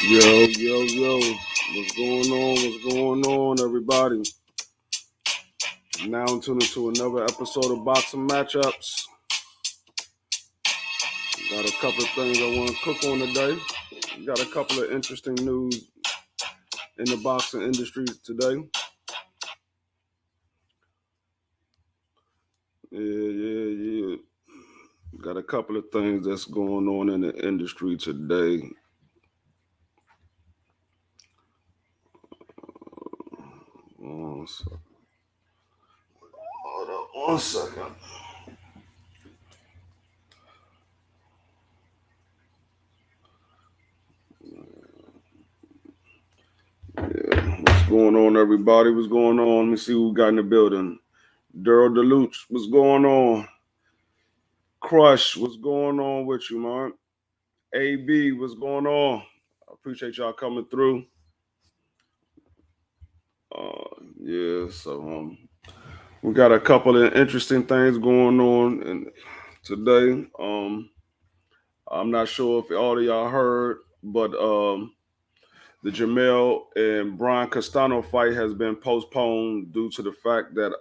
Yo. What's going on? What's going on, everybody? Now tuning into another episode of Boxing Matchups. Got a couple of things I want to cook on today. Got a couple of interesting news in the boxing industry today. Yeah. Got a couple of things that's going on in the industry today. Hold on 1 second. Yeah. What's going on, everybody? What's going on? Let me see who got in the building. Daryl Deluche, what's going on? Crush, what's going on with you, man? AB, what's going on? I appreciate y'all coming through. So we got a couple of interesting things going on today. I'm not sure if all of y'all heard, but the Jamel and Brian Castano fight has been postponed due to the fact that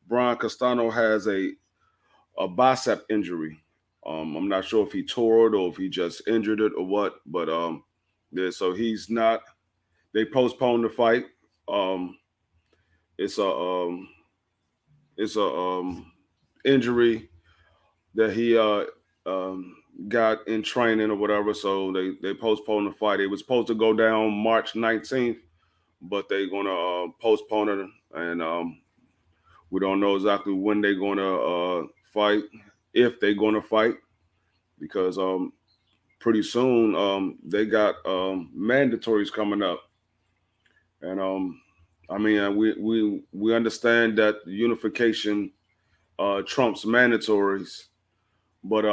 Brian Castano has a bicep injury. I'm not sure if he tore it or if he just injured it or what, but yeah, so he's not. They postponed the fight. Um, it's a um, it's a injury that he got in training or whatever. So they postponed the fight. It was supposed to go down March 19th, but they're gonna postpone it, and we don't know exactly when they're gonna fight, if they're gonna fight, because pretty soon they got mandatories coming up, and I mean we understand that unification trumps mandatories, but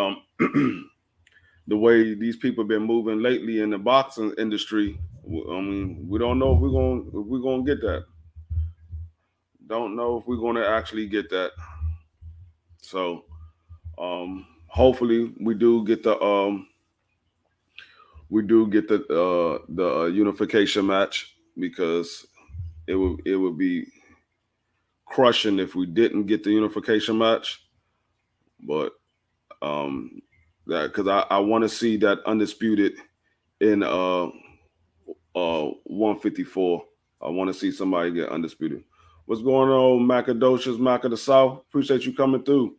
the way these people have been moving lately in the boxing industry, I mean we don't know if we're gonna get that. Don't know if we're gonna actually get that. So hopefully we do get the unification match, because it would be crushing if we didn't get the unification match. But that, because I want to see that undisputed in 154. I want to see somebody get undisputed. What's going on, Macadocious, Mac of the South? Appreciate you coming through.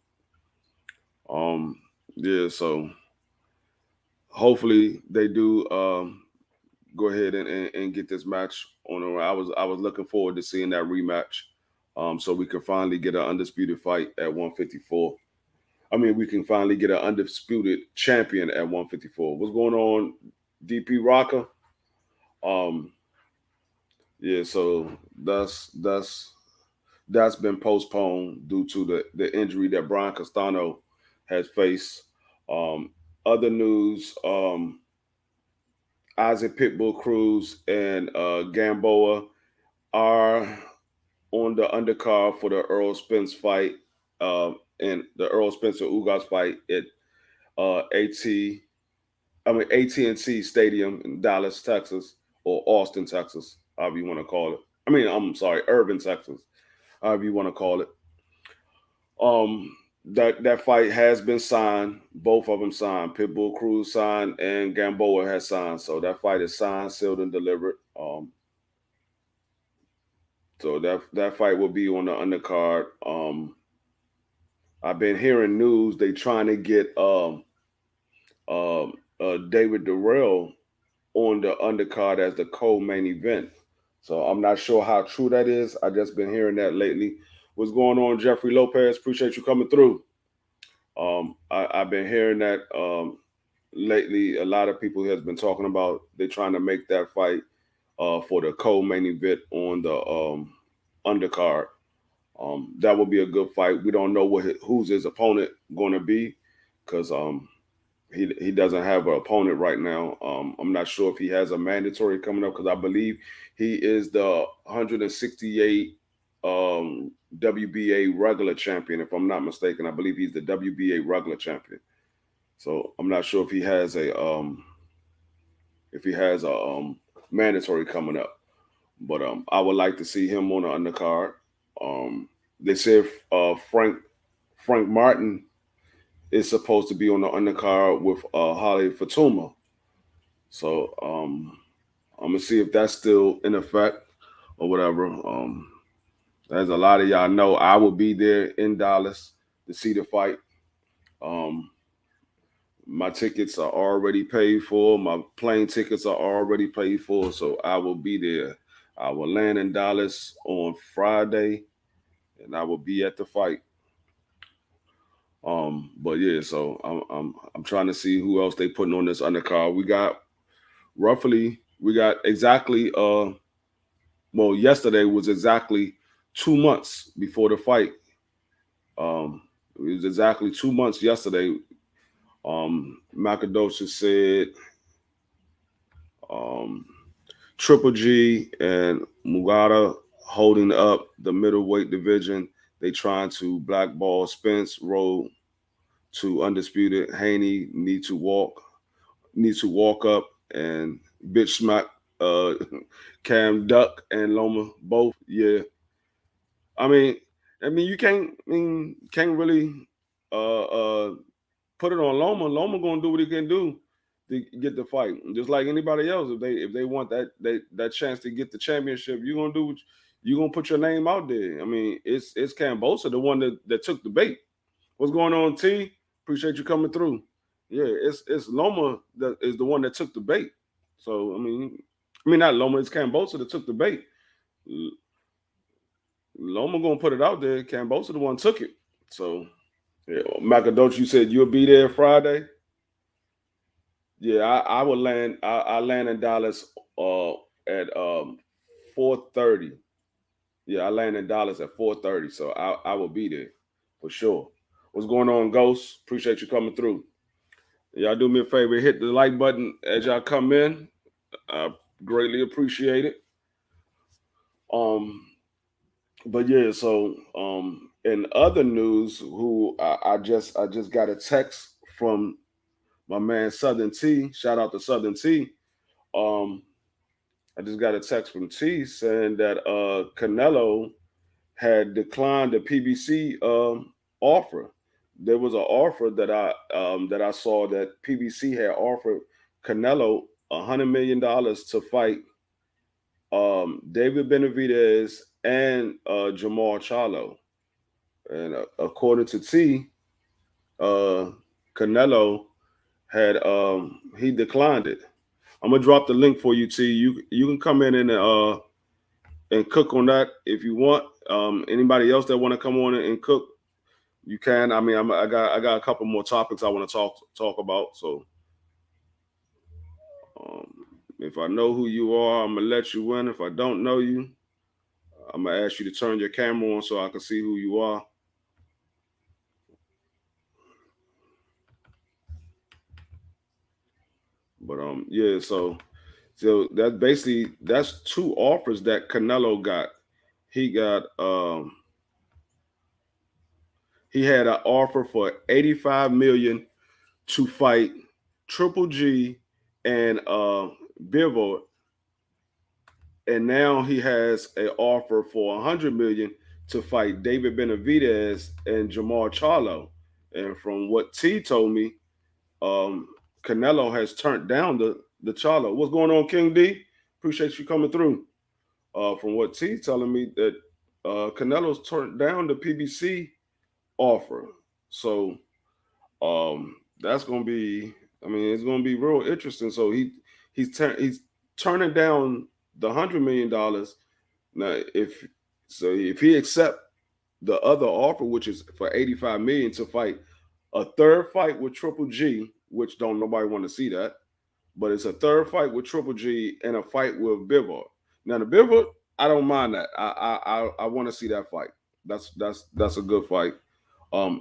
Um, yeah, so hopefully they do go ahead and get this match on. I was looking forward to seeing that rematch, so we can finally get an undisputed fight at 154. I mean, we can finally get an undisputed champion at 154. What's going on, DP Rocker? Um, yeah, so that's been postponed due to the injury that Brian Castano has faced. Other news: Isaac Pitbull Cruz and Gamboa are on the undercard for the Earl Spence fight, and the Earl Spencer Ugas fight at AT&T Stadium in Dallas, Texas, or Austin, Texas, however you want to call it. I mean, I'm sorry, Irving, Texas, however you want to call it. That fight has been signed. Both of them signed. Pitbull Cruz signed and Gamboa has signed. So that fight is signed, sealed, and delivered. So that fight will be on the undercard. I've been hearing news they trying to get David Durrell on the undercard as the co-main event. So I'm not sure how true that is. I just been hearing that lately. What's going on, Jeffrey Lopez? Appreciate you coming through. I've been hearing that lately. A lot of people has been talking about they're trying to make that fight for the co-main event on the undercard. That would be a good fight. We don't know who's his opponent going to be, because he doesn't have an opponent right now. I'm not sure if he has a mandatory coming up, because I believe he is the 168 WBA regular champion. If I'm not mistaken, I believe he's the WBA regular champion. So I'm not sure if he has if he has a mandatory coming up. But I would like to see him on the undercard. Um, they said Frank Martin is supposed to be on the undercard with Holly Fatuma. So I'm gonna see if that's still in effect or whatever. As a lot of y'all know, I will be there in Dallas to see the fight. Um, my tickets are already paid for. My plane tickets are already paid for, so I will be there. I will land in Dallas on Friday, and I will be at the fight. But yeah, so I'm trying to see who else they putting on this undercard. We got exactly well, yesterday was exactly 2 months before the fight. Um, it was exactly 2 months yesterday. Macadocious said um, Triple G and Mugata holding up the middleweight division. They trying to blackball Spence Road to undisputed. Haney needs to walk up and bitch smack uh, Cam Duck and Loma both. Yeah, I mean, can't really uh, uh, put it on Loma. Loma gonna do what he can do to get the fight, just like anybody else. If they want that chance to get the championship, you gonna do you gonna put your name out there. I mean, it's Kambosos, the one that took the bait. What's going on, T? Appreciate you coming through. Yeah, it's Loma that is the one that took the bait. So I mean not Loma, it's Kambosos that took the bait. Loma gonna put it out there. Kambosos the one took it. So yeah, Macadoche, you said you'll be there Friday. Yeah, I will land. I land in Dallas at 4:30. Yeah, I land in Dallas at 4:30, so I will be there for sure. What's going on, Ghost? Appreciate you coming through. Y'all do me a favor, hit the like button as y'all come in. I greatly appreciate it. Um, but yeah, so in other news, who I just got a text from my man Southern T. Shout out to Southern T. Um, I just got a text from T saying that Canelo had declined the PBC offer. There was an offer that I saw that PBC had offered Canelo $100 million to fight David Benavidez and Jamal Charlo. And according to T, uh, Canelo had he declined it. I'm gonna drop the link for you, T. You can come in and cook on that if you want. Anybody else that want to come on and cook, you can. I mean, I got a couple more topics I want to talk about. So um, if I know who you are, I'm gonna let you in. If I don't know you, I'm gonna ask you to turn your camera on so I can see who you are. But yeah, so that's two offers that Canelo got. He got he had an offer for 85 million to fight Triple G and Bivol, and now he has an offer for 100 million to fight David Benavidez and Jamal Charlo. And from what T told me, um, Canelo has turned down the Charlo. What's going on, King D? Appreciate you coming through. From what T telling me that Canelo's turned down the PBC offer. So that's gonna be. I mean, it's gonna be real interesting. So he's turning down the $100 million. Now, if he accept the other offer, which is for 85 million to fight a third fight with Triple G, which don't nobody want to see that, but it's a third fight with Triple G and a fight with Bivol. Now the Bivol, I don't mind that. I want to see that fight. That's a good fight.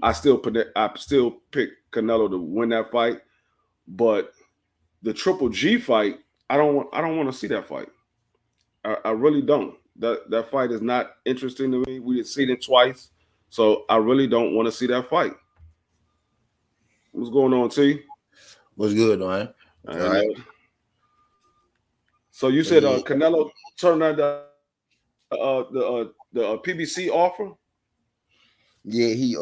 I still pick Canelo to win that fight, but the Triple G fight, I don't want to see that fight. I really don't. That fight is not interesting to me. We had seen it twice, so I really don't want to see that fight. What's going on, T? What's good, man? All And right. So you But said yeah, Canelo turned down the PBC offer. he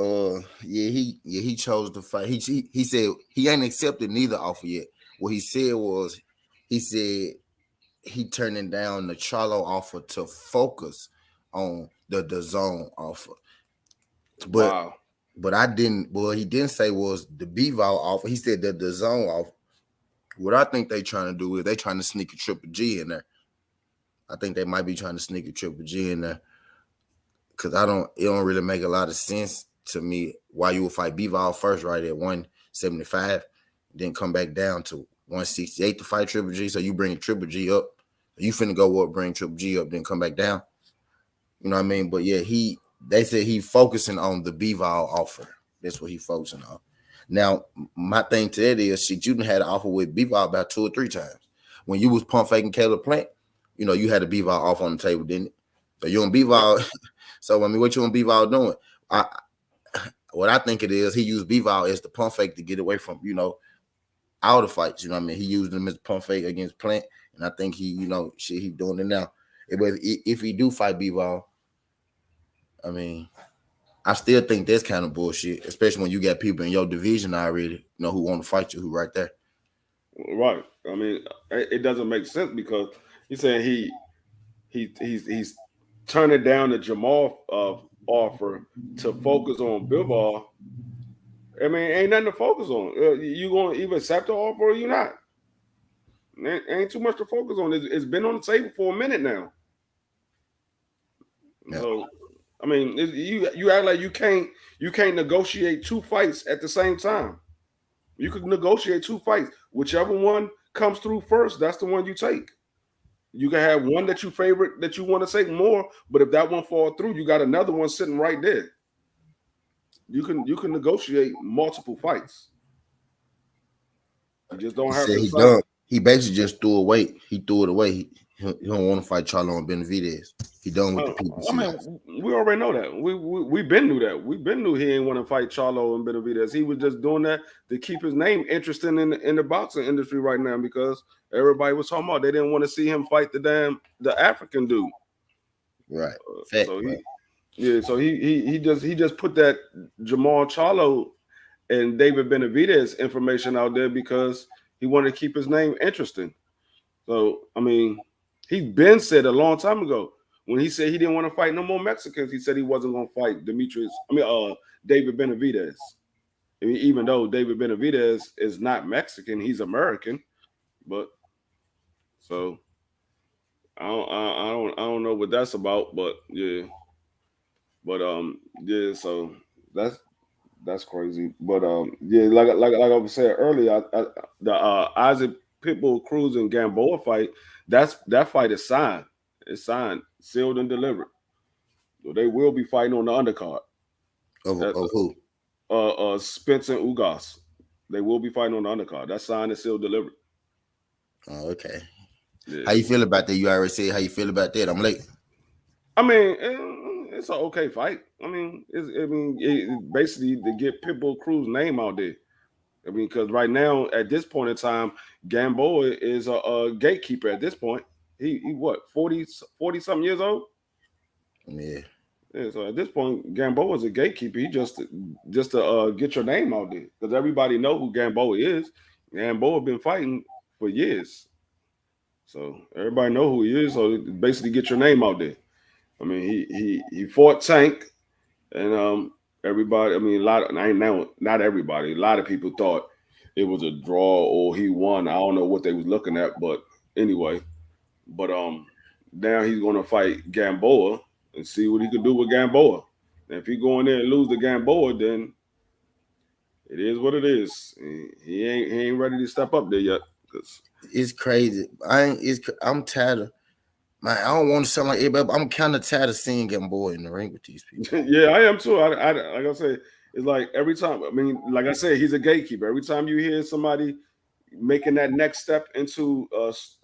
chose to fight. He said he ain't accepted neither offer yet. What he said was, he said he turning down the Charlo offer to focus on the zone offer. But Wow. I didn't. What he didn't say was the Bivol offer. He said that the zone offer. What I think they trying to do is they trying to sneak a Triple G in there. I think they might be trying to sneak a Triple G in there because it don't really make a lot of sense to me why you would fight Bivol first, right, at 175, then come back down to 168 to fight Triple G. So you bring Triple G up. You finna go up, bring Triple G up, then come back down. You know what I mean? But yeah, they said he focusing on the Bivol offer. That's what he focusing on. Now, my thing to that is, shit, you done had an offer with Bivol about 2 or 3 times. When you was pump faking Caleb Plant, you had a Bivol offer on the table, didn't it? So you on Yep. Bivol. So I mean, what you on Bivol doing? I what I think it is, he used Bivol as the pump fake to get away from all the fights. You know what I mean? He used him as a pump fake against Plant, and I think shit, he doing it now. But if he do fight Bivol, I mean, I still think that's kind of bullshit, especially when you got people in your division already, who want to fight you, who right there. Right. I mean, it doesn't make sense because he's saying he's turning down the Jamal offer to focus on Bivol. I mean, ain't nothing to focus on. You gonna either accept the offer or you not. Ain't too much to focus on. It's been on the table for a minute now. Yeah. So, I mean, you act like you can't negotiate two fights at the same time. You could negotiate two fights. Whichever one comes through first, that's the one you take. You can have one that you favorite that you want to take more, but if that one fall through, you got another one sitting right there. You can negotiate multiple fights. You just He don't have said to he sign. done. He basically just threw away. He threw it away. He don't want to fight Charlo and Benavidez. He done with the I PBC. mean, we already know that. We been knew that. We been knew he ain't want to fight Charlo and Benavidez. He was just doing that to keep his name interesting in the boxing industry right now because everybody was talking about they didn't want to see him fight the African dude. Right. Fact, So bro. he just put that Jamal Charlo and David Benavidez information out there because he wanted to keep his name interesting. So I mean, he been said a long time ago when he said he didn't want to fight no more Mexicans. He said he wasn't going to fight David Benavidez. I mean, even though David Benavidez is not Mexican, he's American. But so I don't know what that's about. But yeah, yeah. So that's that's crazy. But yeah, like I was saying earlier, the Isaac Pitbull Cruz and Gamboa fight, that fight is signed. It's signed, sealed and delivered. So they will be fighting on the undercard. That Of who? Spence and Ugas. They will be fighting on the undercard. That's signed and sealed delivered. Oh, okay. How Yeah. you feel about that? You already said how you feel about that. I'm late. I mean, it's an okay fight. It basically to get Pitbull Cruz name out there. I mean, because right now at this point in time, Gamboa is a gatekeeper. At this point, he what 40 something years old. Yeah. Yeah, so at this point, Gamboa is a gatekeeper. He just to get your name out there because everybody know who Gamboa is. Gamboa been fighting for years, so everybody know who he is. So basically, get your name out there. I mean, he fought Tank, and everybody. I mean, a lot. I ain't now not everybody. A lot of people thought it was a draw or he won. I don't know what they was looking at, but anyway. But now he's gonna fight Gamboa and see what he could do with Gamboa. And if he go in there and lose to Gamboa, then it is what it is. He ain't ready to step up there yet. 'Cause It's crazy. I'm tired of man. I don't want to sound like everybody, but I'm kind of tired of seeing getting boy in the ring with these people. yeah, I am too. Like I say, it's like every time. I mean, like I said, he's a gatekeeper. Every time you hear somebody making that next step into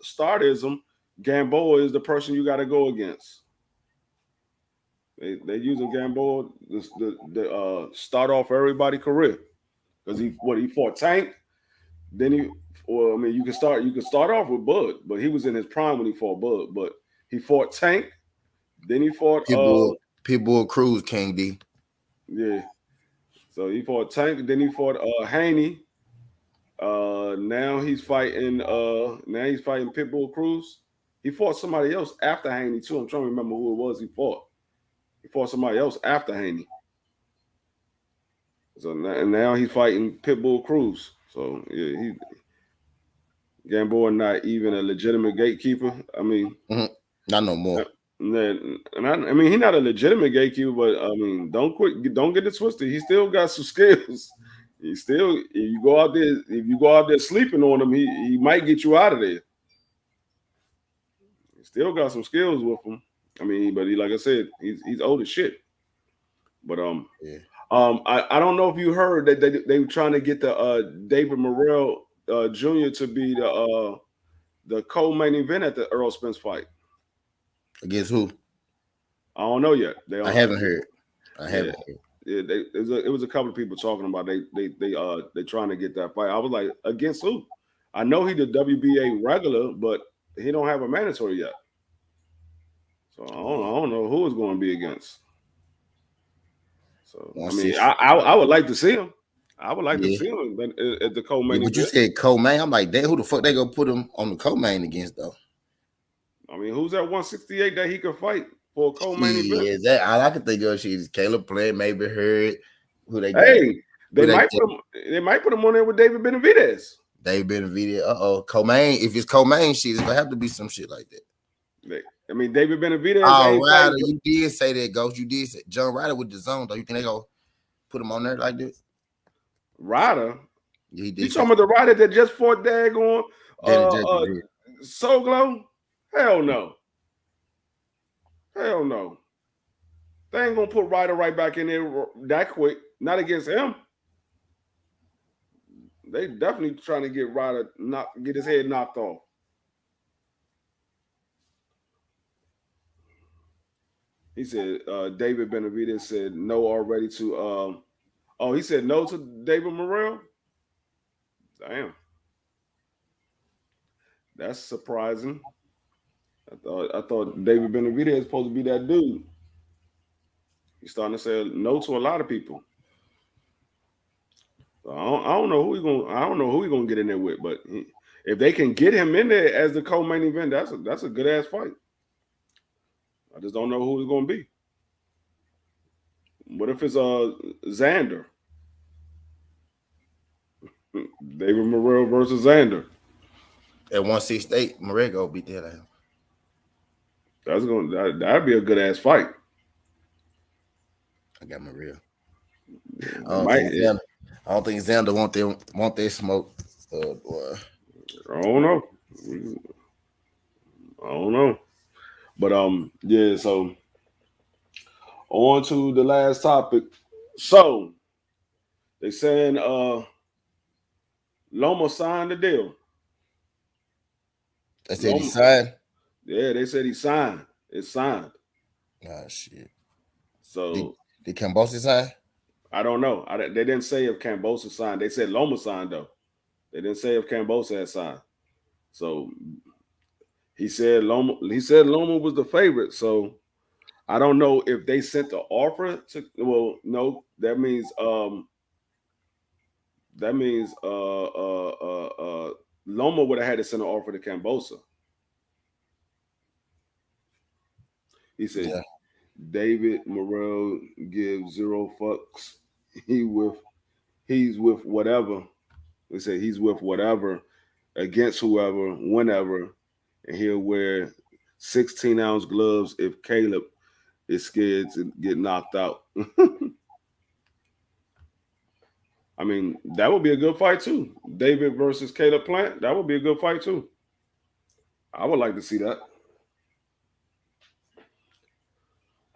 stardism, Gamboa is the person you got to go against. They using Gamboa the start off everybody career because he fought Tank, Then he, well, I mean, you can start off with Bud, but he was in his prime when he fought Bud. But he fought Tank. Then he fought Pitbull, Pitbull Cruz, King D. yeah. So he fought Tank. Then he fought Haney. Now he's fighting Pitbull Cruz. He fought somebody else after Haney too. I'm trying to remember who it was he fought. He fought somebody else after Haney. So now he's fighting Pitbull Cruz. So yeah, Gamboa not even a legitimate gatekeeper. I mean, Mm-hmm. Not no uh, more. I mean, he's not a legitimate gatekeeper, but I mean, don't get it twisted. He still got some skills. He still, if you go out there sleeping on him, he might get you out of there. He still got some skills with him. I mean, but like I said, he's old as shit. But Yeah. I don't know if you heard that they were trying to get the David Morrell Jr. to be the co-main event at the Earl Spence fight. Against who? I don't know yet. They I don't. haven't heard. I Yeah, haven't heard. yeah. It was a couple of people talking about they trying to get that fight. I was like, against who? I know he the WBA regular, but he don't have a mandatory yet. So I don't know who it's going to be against. So I mean, 160. I would like to see him. I would like to Yeah. see him at the Yeah, co-main but you event. said co-main. I'm like, who the fuck they gonna put him on the co-main against though? I mean, who's at 168 that he could fight for a co-main event? Yeah, that all I can think of is Caleb Plant, maybe Hurd. Who they got? Hey, Who they they might got? put him. They might put him on there with David Benavidez. They've been a video. Co-main. If it's co-main shit, it's gonna have to be some shit like that. I mean, David Benavidez Oh, ain't fighting. Ryder, you did say that, Ghost. You did say John Ryder with the zone, though. You think they gonna put him on there like this? Ryder. Yeah, he You did say talking about the Ryder that just fought daggone Danny Jacobs did. Soglo? Hell no. Hell no. They ain't gonna put Ryder right back in there that quick. Not against him. They definitely trying to get Ryder get his head knocked off. He said David Benavidez said no already to he said no to David Morrell. Damn. That's surprising. I thought David Benavidez is supposed to be that dude. He's starting to say no to a lot of people. So I don't know who he gonna get in there with, but if they can get him in there as the co-main event, that's a good ass fight. I just don't know who it's gonna be. What if it's Xander? David Morrell versus Xander. At 168, Morego beat the hell out of him. That'd be a good ass fight. I got Morego. Might I don't think Xander want that smoke. Boy. I don't know. I don't know. But yeah, so on to the last topic. So they saying Loma signed the deal. They said he Loma, signed. yeah, they said he signed. It's signed. Oh shit. So Did Kambosos sign? I don't know. They didn't say if Kambosos signed. They said Loma signed though. They didn't say if Kambosos had signed. So he said Loma. He said Loma was the favorite. So I don't know if they sent the offer to. Well, no, that means Loma would have had to send an offer to Kambosa. He said Yeah. David Morrell gives zero fucks. He's with whatever. He said he's with whatever against whoever, whenever, and he'll wear 16-ounce gloves if Caleb is scared to get knocked out. I mean, that would be a good fight too. David versus Caleb Plant. That would be a good fight too. I would like to see that.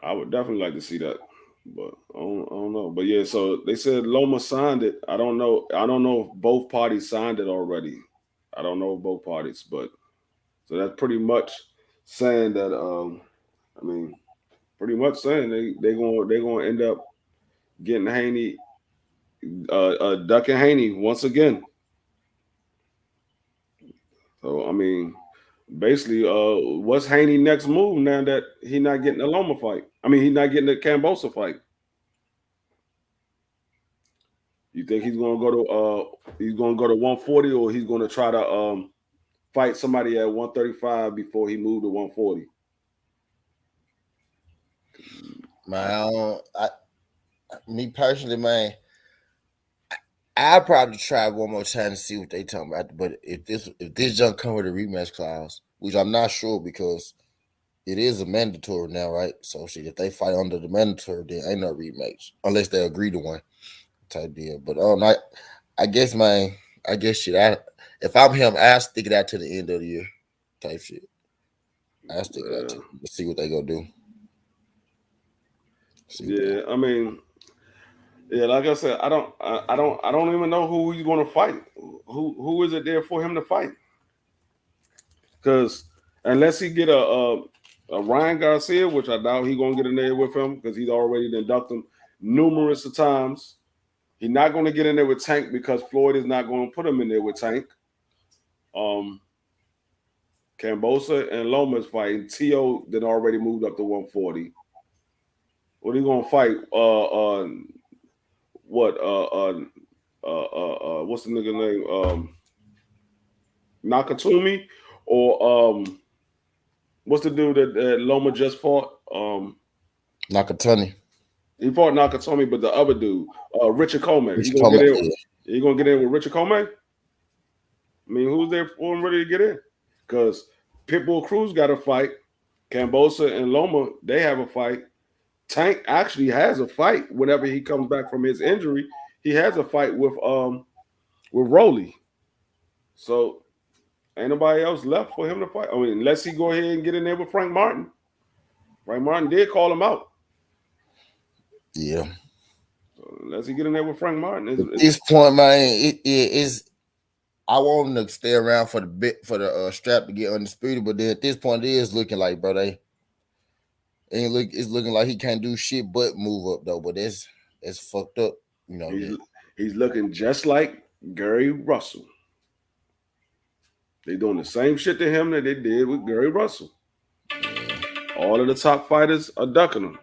I would definitely like to see that. But I don't know. But yeah, so they said Loma signed it. I don't know. I don't know if both parties signed it already. I don't know if both parties, but so that's pretty much saying that I mean, pretty much saying they're gonna end up getting Haney ducking Haney once again. So I mean, basically, what's Haney next move now that he not getting the Loma fight? I mean, he's not getting the Cambosa fight. You think he's gonna go to 140, or he's gonna try to fight somebody at 135 before he moved to 140? Man, me personally, man, I'll probably try one more time to see what they talking about. But if this junk come with a rematch clause, which I'm not sure because it is a mandatory now, right? So shit, if they fight under the mandatory, then ain't no rematch unless they agree to one type deal. But I guess man, I guess shit. If I'm him, I stick it out to the end of the year type shit. I stick it out Uh, to see what they gonna do. See what they. yeah, I mean, yeah, like I said, I don't even know who he's gonna fight. Who is it there for him to fight? Because unless he get a Ryan Garcia, which I doubt he gonna get in there with him because he's already inducted him numerous of times. He's not gonna get in there with Tank because Floyd is not gonna put him in there with Tank. Um, Cambosa and Loma's fighting. T.O. that already moved up to 140. What are you gonna fight? What? What's the nigga name? Nakatumi, or what's the dude that Loma just fought? Nakatani, He fought Nakatomi, but the other dude, Richard Comey. what you talking about? Yeah, He gonna get in with Richard Comey? I mean, who's there for him ready to get in? Because Pitbull Cruz got a fight. Cambosa and Loma, they have a fight. Tank actually has a fight whenever he comes back from his injury. He has a fight with Rolly. So ain't nobody else left for him to fight. I mean, unless he go ahead and get in there with Frank Martin. Frank Martin did call him out. yeah. So unless he get in there with Frank Martin, At this point, man, it is. I want him to stay around for the bit for the strap to get undisputed, but then at this point, it is looking like, bro, they ain't look. It's looking like he can't do shit but move up though. But that's fucked up. You know he's that. he's looking just like Gary Russell. They doing the same shit to him that they did with Gary Russell. Yeah, All of the top fighters are ducking him.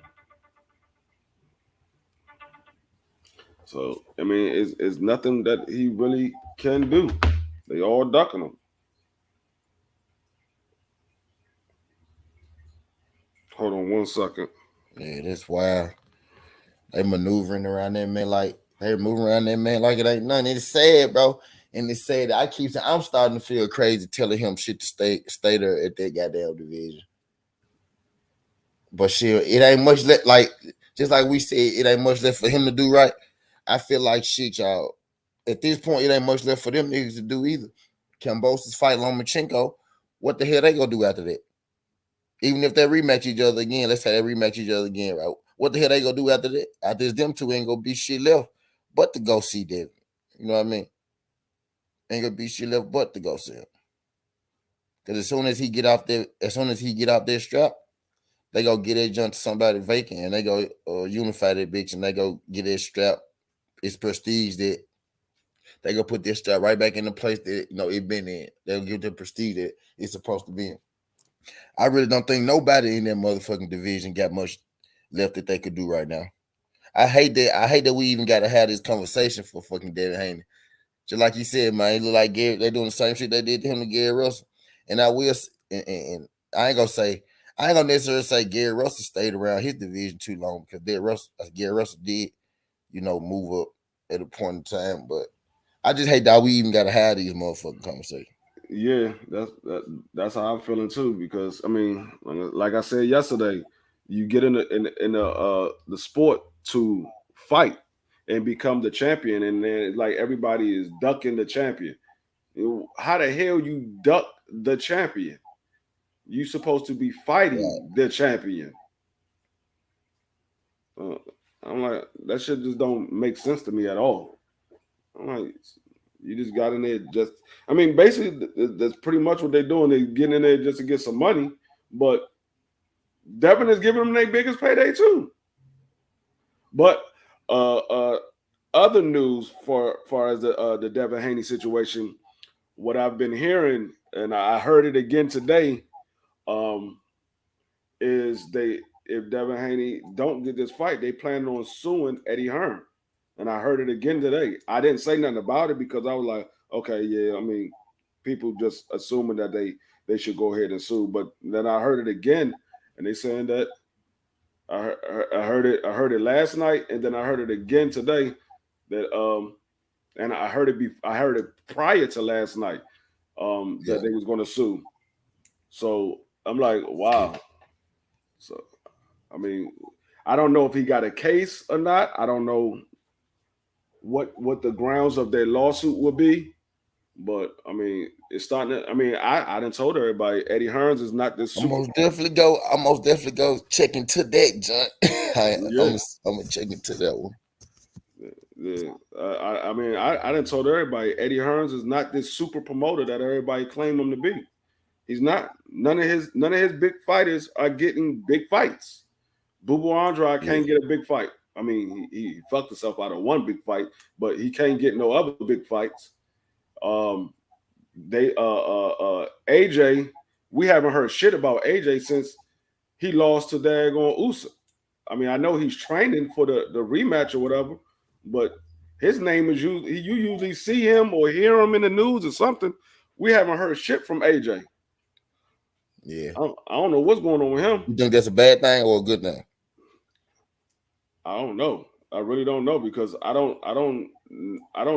So I mean, it's nothing that he really can do. They all ducking him. Hold on one second. yeah, that's why they maneuvering around that man like they moving around that man like it ain't nothing. It's sad, bro. And it's sad that I keep saying I'm starting to feel crazy telling him shit to stay there at that goddamn division. But shit, it ain't much left. Like just like we said, it ain't much left for him to do right. I feel like shit, y'all. At this point, it ain't much left for them niggas to do either. Kambosos fight Lomachenko. What the hell they gonna do after that? Even if they rematch each other again, let's say they rematch each other again, right? What the hell they gonna do after that? After this, them two ain't gonna be shit left but to go see Devin. You know what I mean? Ain't gonna be shit left but to go see him. Cause as soon as he get off that strap, they go get that junk to somebody vacant and they go unify that bitch and they go get that strap. It's prestige that they go put this strap right back in the place that it been in. They'll give the prestige that it's supposed to be in. I really don't think nobody in that motherfucking division got much left that they could do right now. I hate that we even got to have this conversation for fucking Devin Haney. Just like you said, man, it look like Gary. They doing the same shit they did to him to Gary Russell. And I will, and I ain't gonna necessarily say Gary Russell stayed around his division too long because Gary Russell did, move up at a point in time. But I just hate that we even got to have these motherfucking conversations. Yeah, that's how I'm feeling too. Because I mean, like I said yesterday, you get in the sport to fight and become the champion, and then it's like everybody is ducking the champion. How the hell you duck the champion? You supposed to be Right. fighting the champion. Uh, I'm like, that shit just don't make sense to me at all. I'm like, you just got in there just. I mean, basically, that's pretty much what they're doing. They're getting in there just to get some money, but Devin is giving them their biggest payday too. But uh, uh, other news for far as the Devin Haney situation, what I've been hearing and I heard it again today. Um, is they if Devin Haney don't get this fight, they plan on suing Eddie Hearn. And I heard it again today. I didn't say nothing about it because I was like, okay, yeah. I mean, people just assuming that they should go ahead and sue. But then I heard it again, and they saying that I heard it last night, and then I heard it again today. That and I heard it prior to last night Yeah. that they was going to sue. So I'm like, wow. So I mean, I don't know if he got a case or not. I don't know what the grounds of their lawsuit would be. But I mean, it's starting to. I mean, I done told everybody Eddie Hearns is not this super. I most definitely go check into that, John. Yeah, I'm gonna check into that one. yeah. I mean, I done told everybody Eddie Hearns is not this super promoter that everybody claim him to be. He's not. None of his big fighters are getting big fights. Bubu Andrade Yeah. can't get a big fight. I mean, he fucked himself out of one big fight, but he can't get no other big fights. Um, they AJ, we haven't heard shit about AJ since he lost to Dagon Usa. I mean, I know he's training for the rematch or whatever, but his name is usually you usually see him or hear him in the news or something. We haven't heard shit from AJ. Yeah. I don't know what's going on with him. You think that's a bad thing or a good thing? I don't know. I really don't know because I don't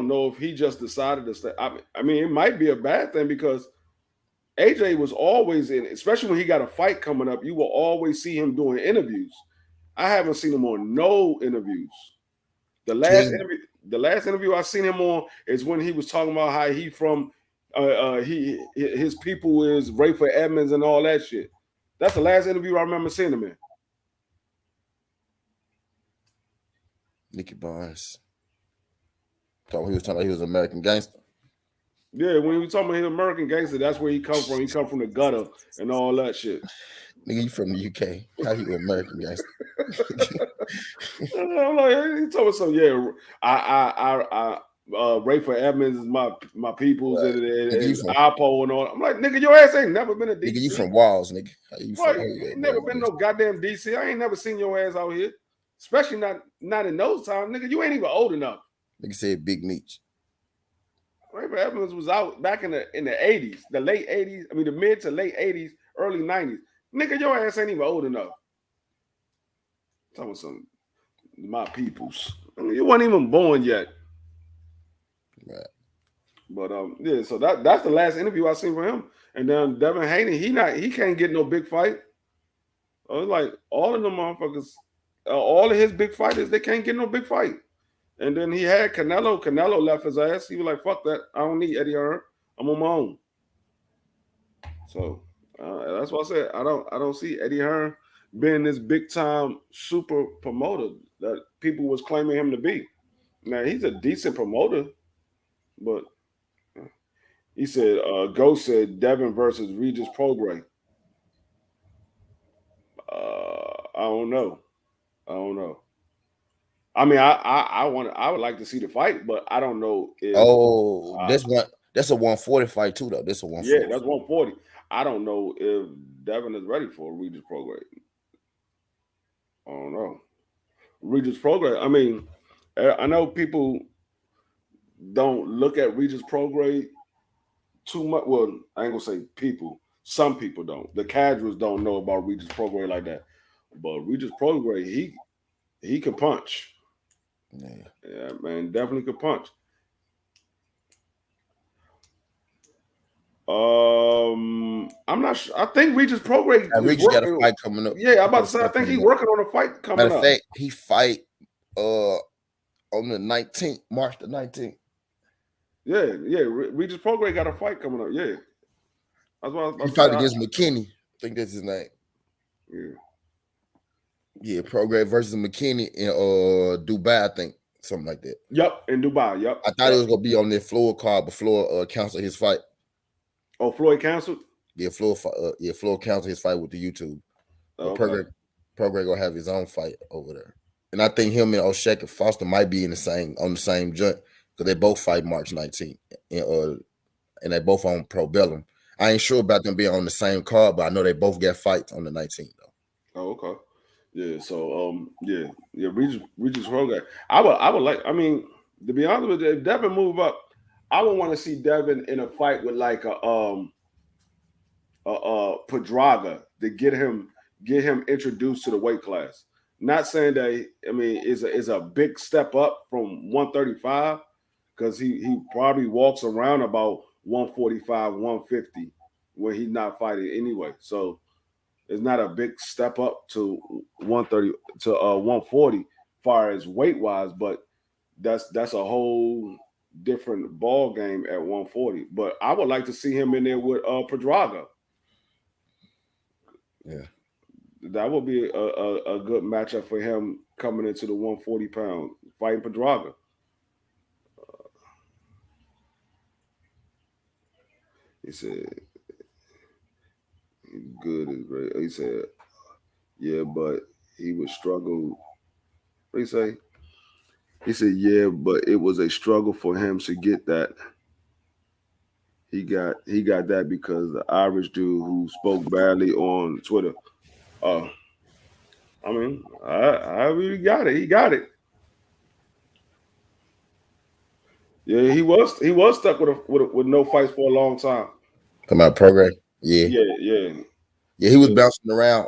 know if he just decided to stay. I mean, it might be a bad thing because AJ was always in, especially when he got a fight coming up. You will always see him doing interviews. I haven't seen him on no interviews. The last King, interview, the last interview I seen him on is when he was talking about how he from he his people is Rayford Edmonds and all that shit. That's the last interview I remember seeing him in. Nicky Barnes. He was talking about he was an American gangster. Yeah, when he was talking about his American gangster, that's where he come from. He come from the gutter and all that shit. Nigga, you from the UK. How you an American gangster? I'm like, he told me so. Yeah, Rayford Edmonds is my people's Right. Nigga, you and from Alpo and all. I'm like, nigga, your ass ain't never been to nigga, you DC. from Walls, nigga. Boy, How you you ain't never American been no gangster? goddamn DC. I ain't never seen your ass out here, especially not in those times, nigga. You ain't even old enough. Nigga said Big Meech. Rayford Edmonds was out back in the 80s, the late 80s. I mean, the mid to late 80s, early 90s. Nigga, your ass ain't even old enough. Talking some my peoples. I mean, you weren't even born yet. Right. But yeah, so that's the last interview I seen for him. And then Devin Haney, he can't get no big fight. Like all of them motherfuckers, all of his big fighters, they can't get no big fight. And then he had Canelo. Canelo left his ass. He was like, "Fuck that! I don't need Eddie Hearn. I'm on my own." So that's what I said. I don't see Eddie Hearn being this big time super promoter that people was claiming him to be. Now he's a decent promoter, but he said, Ghost said Devin versus Regis Prograis. I don't know. I don't know. I mean, I would like to see the fight, but I don't know if Oh, uh, that's a 140 fight too, though. That's a yeah, 140. that's 140. I don't know if Devin is ready for Regis Prograis. I don't know. Regis Prograis. I mean, I know people don't look at Regis Prograis too much. Well, I ain't gonna say people. Some people don't. The casuals don't know about Regis Prograis like that. But Regis Prograis, he can punch. Yeah. Yeah, man, definitely could punch. I'm not sure. I think Regis Prograis is Regis got a working. fight coming up. Yeah, I'm He got about a to say. I fight think he's coming up. working on a fight Matter coming of up. fact, he fight on the 19th, March the 19th. Yeah. Regis Prograis got a fight coming up. Yeah, that's what I was He about to say. fought against McKinney. I think that's his name. Yeah. Yeah, Progress versus McKinney in Dubai, I think. Something like that. Yep, in Dubai. Yep. I thought it Yep. was gonna be on their floor card, but Floor canceled his fight. Oh, Floyd canceled. Yeah, Floor canceled his fight with the YouTube. Oh, But okay. Progress gonna have his own fight over there. And I think him and O'Shaka Foster might be in the same joint because they both fight March 19th. And they both on Pro Bellum. I ain't sure about them being on the same card, but I know they both got fights on the 19th though. Oh, okay. Yeah. So yeah. Regis Rogan. I would like. I mean, to be honest with you, if Devin move up, I would want to see Devin in a fight with like Pedraga to get him introduced to the weight class. Not saying that I mean is a big step up from 135 because he probably walks around about 145, 150 when he's not fighting anyway. So it's not a big step up to 130 to 140 far as weight wise, but that's a whole different ball game at 140. But I would like to see him in there with Pedraga. Yeah. That would be a good matchup for him coming into the 140 pound fighting Pedraga. He said, "Good is great." He said, "Yeah, but he would struggle." What he say? He said, "Yeah, but it was a struggle for him to get that. He got that because the Irish dude who spoke badly on Twitter. Uh, I mean, I really got it. He got it. Yeah, he was stuck with no fights for a long time. Come out program. Yeah. Yeah, yeah, Yeah, he was yeah. bouncing around,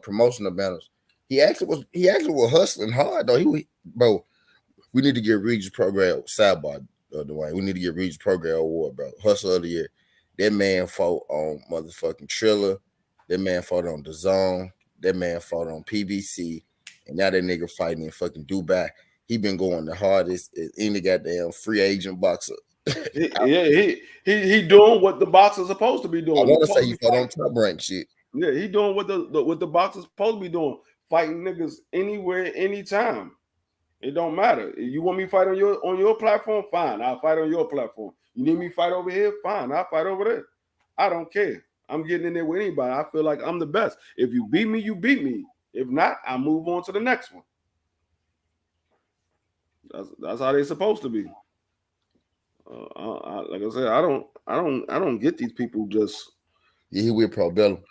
promotional banners. He actually was hustling hard though. Bro, we need to get Regis program sidebar, Dwayne. We need to get Regis program award, bro. Hustle of the year. That man fought on motherfucking Triller. That man fought on the Zone. That man fought on PBC. And now that nigga fighting in fucking Dubai. He been going the hardest as any goddamn free agent boxer. Yeah, he doing what the boxer's supposed to be I doing. He's want to say supposed to he be fought on fighting. top rank shit. Yeah, he doing what the boxer's supposed to be doing. Fighting niggas anywhere, anytime. It don't matter. You want me to fight on your platform? Fine, I'll fight on your platform. You need me to fight over here? Fine, I'll fight over there. I don't care. I'm getting in there with anybody. I feel like I'm the best. If you beat me, you beat me. If not, I move on to the next one. That's how they're supposed to be. Like I said, I don't get these people just. Yeah, he with Pro Bellum.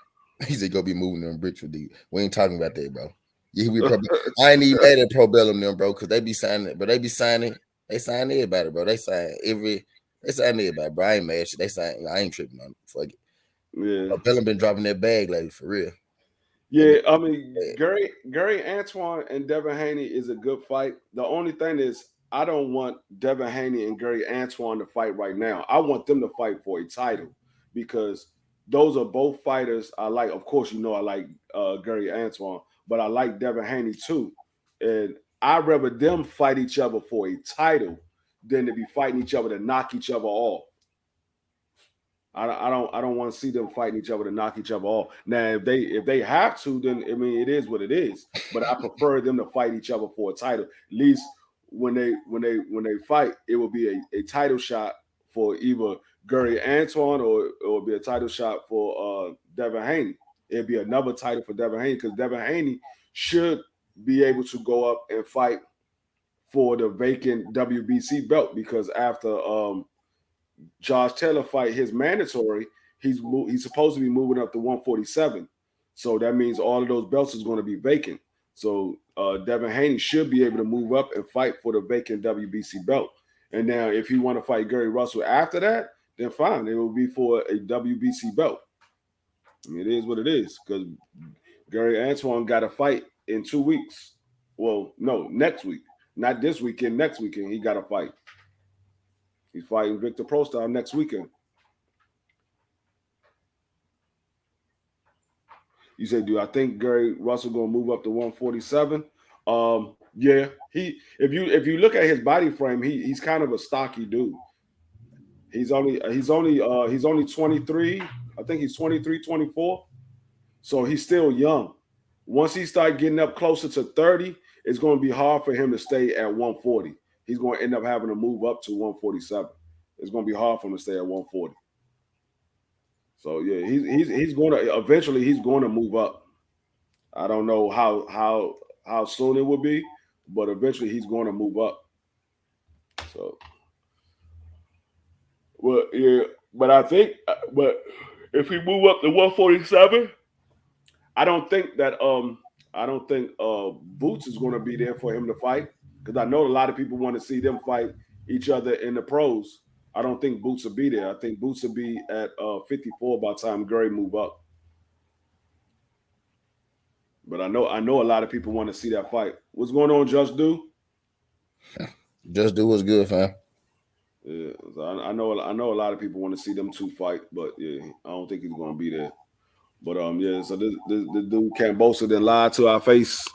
He said go be moving them bricks for D. We ain't talking about that, bro. Yeah, he with Pro Bellum. I ain't even mad at Pro Bellum them, bro, because they be signing it, but they sign everybody, bro. They sign everybody, bro. I ain't mad shit. They sign, I ain't tripping on it. Fuck it. Yeah. Pro Bellum been dropping that bag lately for real. They Yeah, been I mean Gary Antoine and Devin Haney is a good fight. The only thing is I don't want Devin Haney and Gary Antoine to fight right now. I want them to fight for a title because those are both fighters I like. Of course, I like Gary Antoine, but I like Devin Haney too. And I'd rather them fight each other for a title than to be fighting each other to knock each other off. I don't want to see them fighting each other to knock each other off. Now, if they have to, then I mean it is what it is. But I prefer them to fight each other for a title. At least when they fight, it will be a title shot for either Gary Antoine or it will be a title shot for Devin Haney. It'd be another title for Devin Haney because Devin Haney should be able to go up and fight for the vacant WBC belt because after Josh Taylor fight his mandatory, he's supposed to be moving up to 147. So that means all of those belts is going to be vacant. So Devin Haney should be able to move up and fight for the vacant WBC belt. And now, if he want to fight Gary Russell after that, then fine. It will be for a WBC belt. I mean, it is what it is because Gary Antoine got a fight in 2 weeks. Well, no, next week, not this weekend. Next weekend, he got a fight. He's fighting Victor Prostar next weekend. You said, do I think Gary Russell gonna move up to 147? Yeah. If you look at his body frame, he's kind of a stocky dude. He's only 23. I think he's 23, 24. So he's still young. Once he start getting up closer to 30, it's going to be hard for him to stay at 140. He's going to end up having to move up to 147. It's going to be hard for him to stay at 140. So yeah, he's going to eventually he's going to move up. I don't know how soon it will be, but eventually he's going to move up. So well, yeah, but I think, but If he move up to 147, I don't think that I don't think Boots is going to be there for him to fight because I know a lot of people want to see them fight each other in the pros. I don't think Boots will be there. I think Boots will be at 54 by the time Gray move up. But I know a lot of people want to see that fight. What's going on, Just Do? Just do what's good, fam. Yeah, so I know a lot of people want to see them two fight, but yeah, I don't think he's going to be there. But yeah, so this dude Kambosos then lied to our face,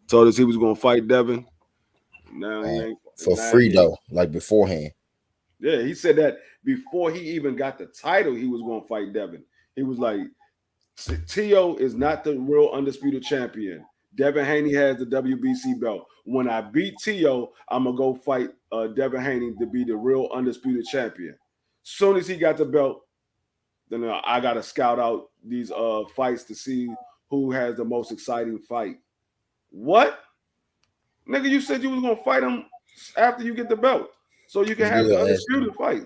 told us he was going to fight Devin. Now he ain't. For Now free he ain't. though, like beforehand. Yeah, he said that before he even got the title, he was going to fight Devin. He was like, Tio is not the real undisputed champion. Devin Haney has the WBC belt. When I beat Tio, I'm gonna go fight Devin Haney to be the real undisputed champion. Soon as he got the belt, then I gotta scout out these fights to see who has the most exciting fight. What? Nigga, you said you was gonna fight him after you get the belt. So you can What's have the good, Ash? undisputed fight.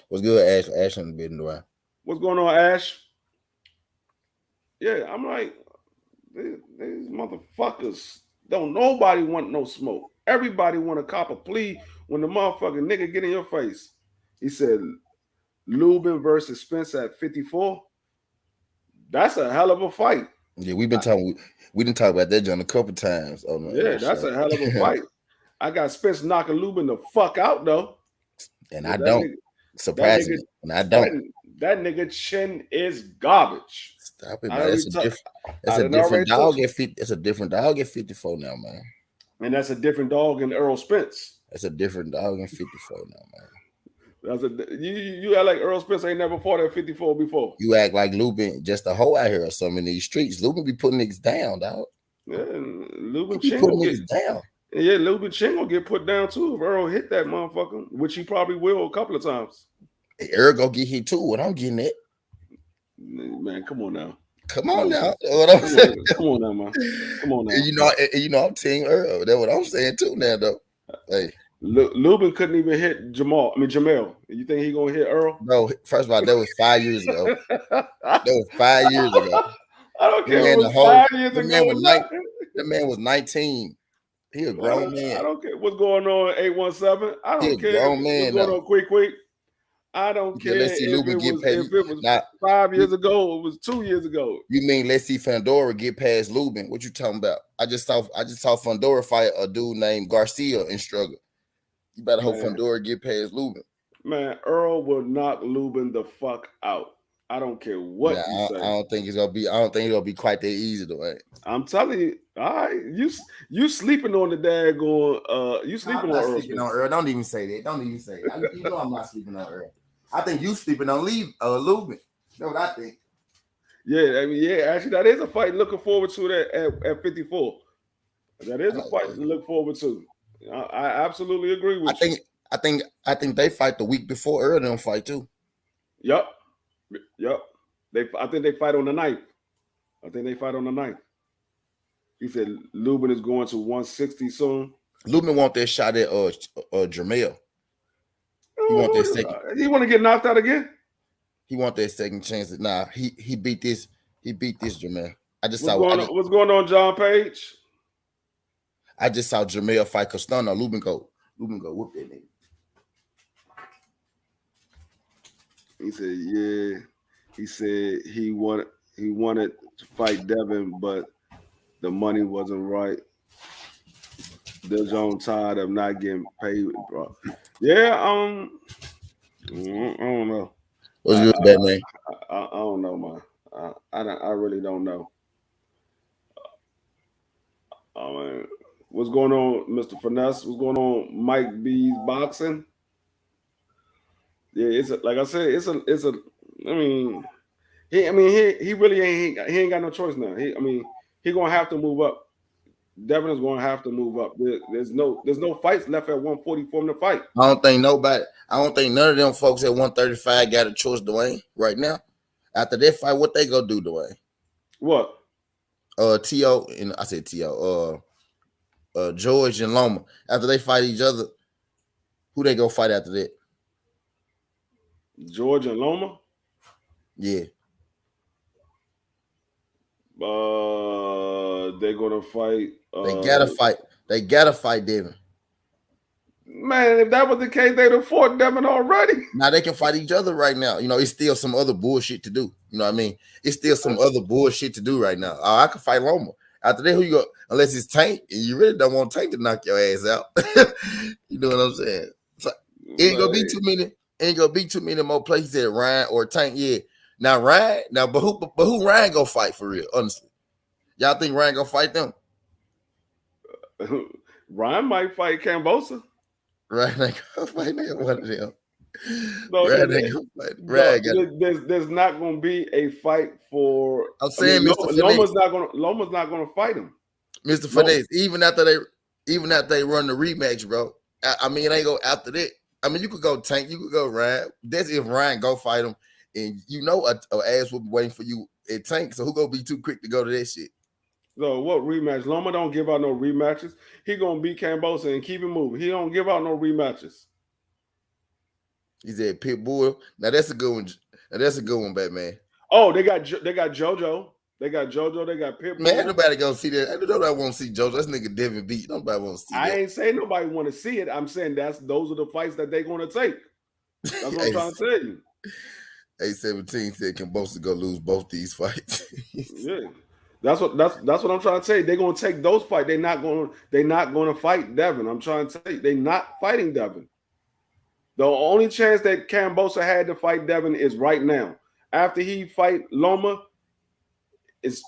What's good, Ash? Ash on the business, right? What's going on, Ash? Yeah, I'm like, these motherfuckers don't nobody want no smoke. Everybody want to cop a plea when the motherfucking nigga get in your face. He said Lubin versus Spence at 54. That's a hell of a fight. Yeah, we didn't talk about that John a couple times on Yeah, the that's show. a hell of a fight. I got Spence knocking Lubin the fuck out though. And But I that don't. nigga, that nigga, Surprisingly. And I that don't. that nigga chin is garbage. Stop it, I man. already told. That's I a done different already told dog you, at 50. It's a different dog at 54 now, man. and that's a different dog than Earl Spence. It's a different dog at 54 now, man. That's you act like Earl Spence ain't never fought at 54 before. You act like Lubin just a hoe out here or something in these streets. Lubin be putting niggas down, dog. Yeah, He Lubin be Chin putting gonna get niggas down. yeah, Lubin Chin gonna get put down too if Earl hit that motherfucker, which he probably will a couple of times. Eric go get hit too. What I'm getting at. Man, come on now. Come on now. What I'm saying. Come on now, man. Come on now. And I'm Team Earl. That's what I'm saying too now, though. Hey. Lubin couldn't even hit Jamel. You think he gonna hit Earl? No, first of all, that was 5 years ago. That was 5 years ago. I don't care. The It was whole, 5 years the ago. man was the man was 19. He a grown man. I don't care what's going on 817. I He a don't care grown what's man going now. on quick. I don't care Let's see if Lubin it get was paid. if it was Now, 5 years ago, it was 2 years ago. you mean let's see Fandora get past Lubin? What you talking about? I just saw Fandora fight a dude named Garcia in struggle. You better hope Fandora get past Lubin. Man, Earl will knock Lubin the fuck out. I don't care what you say. I don't think it's gonna be quite that easy though. Right? I'm telling you, all right, you sleeping on the daggone you sleeping I'm on not Earl. sleeping on Earl. Don't even say that. Don't even say that. You know I'm not sleeping on Earl. I think you sleeping on Lubin. That's what I think. Yeah, I mean, yeah, actually, that is a fight. Looking forward to that at 54. That is a fight to look forward to. I absolutely agree with you. I think they fight the week before Earl don't fight too. Yep. I think they fight on the 9th. I think they fight on the 9th. He said Lubin is going to 160 soon. Lubin want that shot at Jamel. He want that second. He want to get knocked out again? He want that second chance. Nah, he beat this. He beat this Jamel. What's going on, John Page? I just saw Jamel fight Castano. Lubin go whoop that nigga. He said, yeah. He said he wanted to fight Devin, but the money wasn't right. They're Jones tired of not getting paid, bro. Yeah, I don't know. What's good, Batman? I don't know, man. I really don't know. What's going on, Mr. Finesse? What's going on, Mike B's boxing? Yeah, like I said, it's a. I mean, he really ain't got no choice now. He gonna have to move up. Devin is gonna have to move up. There's no fights left at 140 for him to fight. I don't think none of them folks at 135 got a choice, Dwayne, right now. After that fight, what they gonna do, Dwayne? What? T.O. and I said T.O. George and Loma. After they fight each other, who they go fight after that? George and Loma? Yeah, They're gonna fight. they gotta fight. They gotta fight Devin. Man, if that was the case, they'd have fought Devin already. Now they can fight each other right now. You know, it's still some other bullshit to do. You know what I mean? It's still some other bullshit to do right now. I could fight Loma. After that, who you go? Unless it's Tank, and you really don't want Tank to knock your ass out. You know what I'm saying? So it ain't gonna be too many. Ain't gonna be too many more places at Ryan or Tank. Yeah. Now Ryan. Now, but who Ryan gonna fight for real? Honestly, y'all think Ryan gonna fight them? Ryan might fight Kambosos. Ryan ain't gonna fight one of them. No, Ryan ain't gonna fight. Ryan got. there's not going to be a fight for. I'm saying, Mr. Loma's not going to fight him. Mr. Finesse, even after they run the rematch, bro. I mean, it ain't go after that. I mean, you could go Tank, you could go Ryan. That's if Ryan go fight him, and you know a ass will be waiting for you at Tank. So who gonna be too quick to go to that shit? So what rematch? Loma don't give out no rematches. He gonna beat Kambosos and keep it moving. He don't give out no rematches. He said Pitbull. Now that's a good one. Now that's a good one, Batman. Oh, they got JoJo. They got JoJo. They got Pitbull. Man, nobody gonna see that. Nobody want to see JoJo. This nigga Devin beat. Nobody want to see that. I ain't saying nobody want to see it. I'm saying those are the fights that they're gonna take. That's what I'm trying to tell you. A17 said Kambosos go lose both these fights. Yeah. That's what I'm trying to say. They're gonna take those fights. They're not gonna fight Devin. I'm trying to tell you, they're not fighting Devin. The only chance that Kambosos had to fight Devin is right now. After he fight Loma,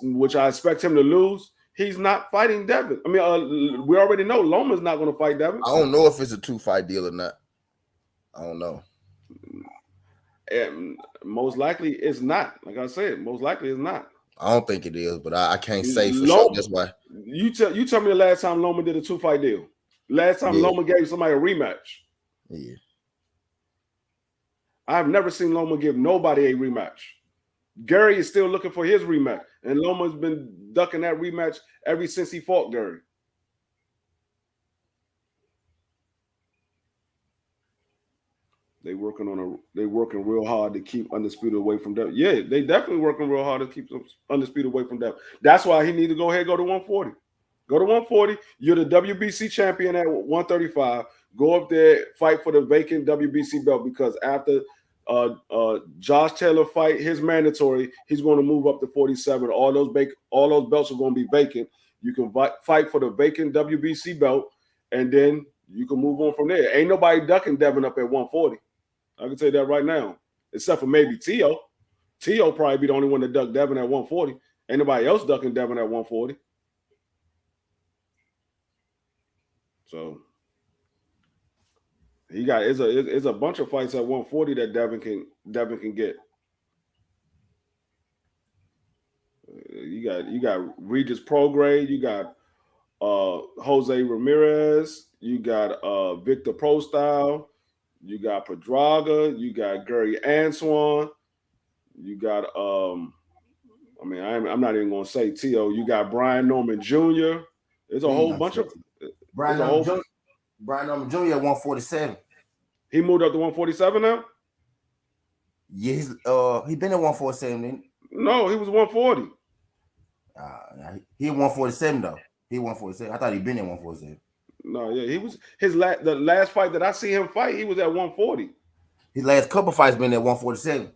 which I expect him to lose, he's not fighting Devin. I mean, we already know Loma's not going to fight Devin. I don't know if it's a 2-fight deal or not. I don't know. And most likely it's not. Like I said, most likely it's not. I don't think it is, but I can't say for sure. That's why. You tell me the last time Loma did a 2-fight deal. Last time Loma gave somebody a rematch. Yeah. I've never seen Loma give nobody a rematch. Gary is still looking for his rematch, and Loma's been ducking that rematch ever since he fought Gary. They working real hard to keep Undisputed away from them. Yeah, they definitely working real hard to keep Undisputed away from them. That's why he need to go ahead and go to 140. Go to 140. You're the WBC champion at 135. Go up there, fight for the vacant WBC belt, because after Josh Taylor fight his mandatory, he's going to move up to 47. All those belts are going to be vacant. You can fight for the vacant WBC belt, and then you can move on from there. Ain't nobody ducking Devin up at 140. I can tell you that right now, except for maybe Tio. Tio probably be the only one to duck Devin at 140. Ain't nobody else ducking Devin at 140. So he got it's a bunch of fights at 140 that Devin can get. You got Regis Prograde, you got Jose Ramirez, you got Victor Prostyle, you got Pedraga, you got Gary Antoine, you got I mean, I'm not even gonna say T.O. You got Brian Norman Jr. There's a whole bunch of Brian Norman Jr. at 147. He moved up to 147 now? Yeah, he been at 147 then. No, he was 140. He at 147 though. He 147. I thought he'd been at 147. No, yeah, he was the last fight that I see him fight, he was at 140. His last couple fights been at 147.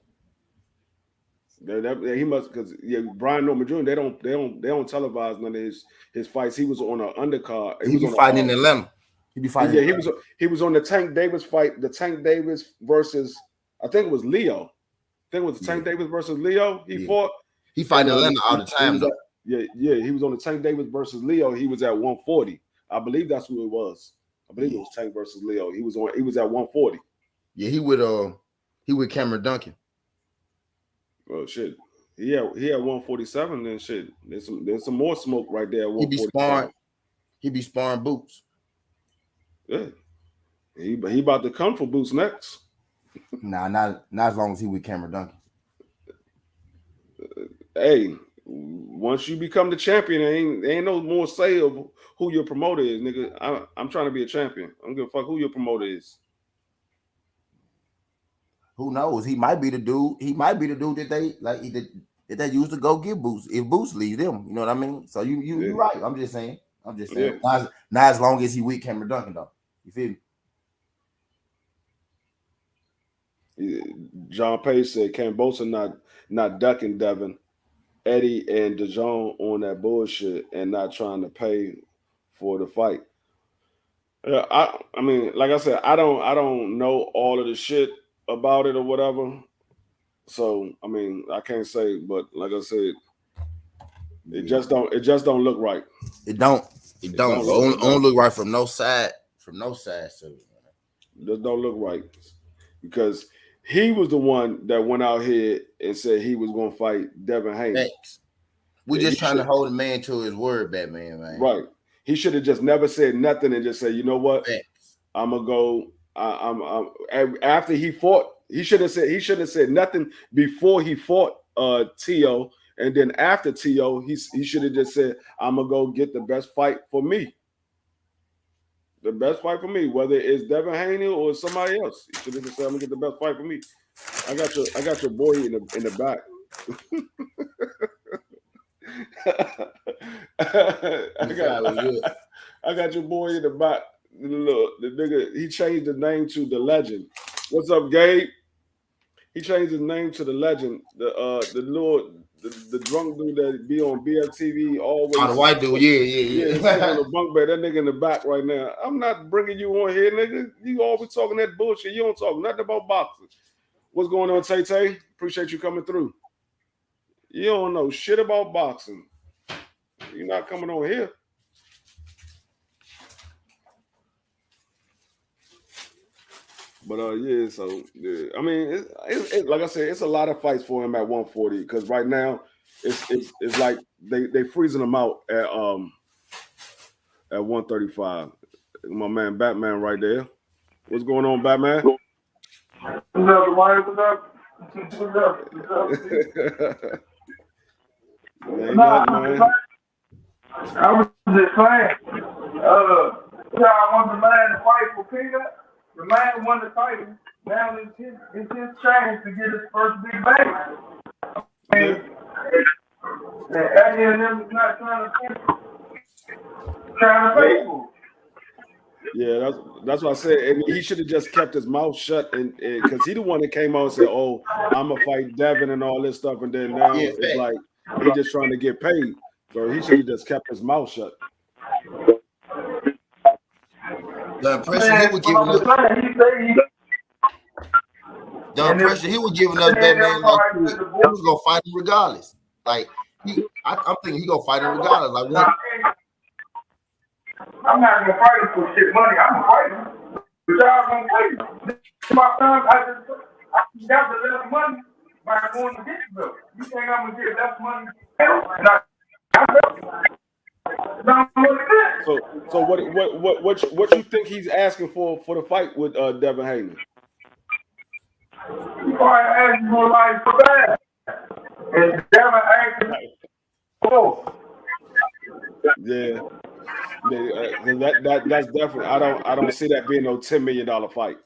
He must, because Brian Norman Jr. They don't televise none of his fights. He was on an undercard. He was fighting in Atlanta. He be fighting. Yeah, he was on the Tank Davis fight. The Tank Davis versus, I think it was Leo. I think it was Tank Davis versus Leo. He fought. He fight in Atlanta all the time though. He was on the Tank Davis versus Leo. He was at 140. I believe that's who it was. I believe it was Tank versus Leo. He was at 140. Yeah, he with Cameron Duncan. Oh shit. He had 147. Then shit. There's some more smoke right there. At He be sparring Boots. Yeah. He about to come for Boots next. Nah, not as long as he with Cameron Duncan. Hey, once you become the champion, there ain't no more say of who your promoter is, nigga. I'm trying to be a champion. I don't give a fuck who your promoter is. Who knows? He might be the dude. He might be the dude that they like that they used to go get Boots if Boots leave them. You know what I mean? So you right. I'm just saying. Yeah. Not as long as he with Cameron Duncan though. You feel me? John Page said Kambosos not ducking Devin, Eddie, and DeJohn on that bullshit and not trying to pay for the fight. I mean, like I said, I don't know all of the shit about it or whatever. So I mean, I can't say, but like I said, it just don't look right. It don't look right from no side. So it just don't look right because he was the one that went out here and said he was going to fight Devin Haney. Thanks. We just trying to hold a man to his word, Batman, man. Right. He should have just never said nothing and just said, you know what, Thanks. I'm gonna go. I'm after he fought. He should have said nothing before he fought T.O. And then after T.O., he should have just said, I'm gonna go get the best fight for me. The best fight for me, whether it's Devin Haney or somebody else. He should have just said, I'm gonna get the best fight for me. I got your boy in the back. I got your boy in the back. Look, the nigga, he changed the name to the Legend. What's up, Gabe? He changed his name to the Legend. The drunk dude that be on BFTV always. Oh, the white dude, yeah. He's on the bunk bed. That nigga in the back right now. I'm not bringing you on here, nigga. You always talking that bullshit. You don't talk nothing about boxing. What's going on, Tay Tay? Appreciate you coming through. You don't know shit about boxing. You're not coming on here. But yeah, so yeah. I mean, it's like I said, it's a lot of fights for him at 140 because right now it's like they freezing him out at 135. My man Batman right there. What's going on, Batman? What's up, What's up? What's up? I was just saying, I want the man to fight for Peter. The man won the title. Now it's his chance to get his first big bag. And Eddie and them is not trying to pay for it. Yeah, that's what I said. I mean, he should have just kept his mouth shut, and because he the one that came out and said, "Oh, I'm gonna fight Devin and all this stuff," and then now it's like he just trying to get paid. So he should have just kept his mouth shut. The impression he was giving us. The impression he was giving us, Batman, like he was gonna fight him regardless. Like I'm thinking he gonna fight him regardless. Like what? I'm not gonna fight him for shit money. I'm gonna fight him. But y'all gonna fight him. My son, I got the less money by going to get the bill. You think I'm gonna get less money? So what you think he's asking for the fight with Devin Haney? You probably asking for like for that, and Devin asking for. Yeah, that's definitely. I don't see that being no $10 million fight.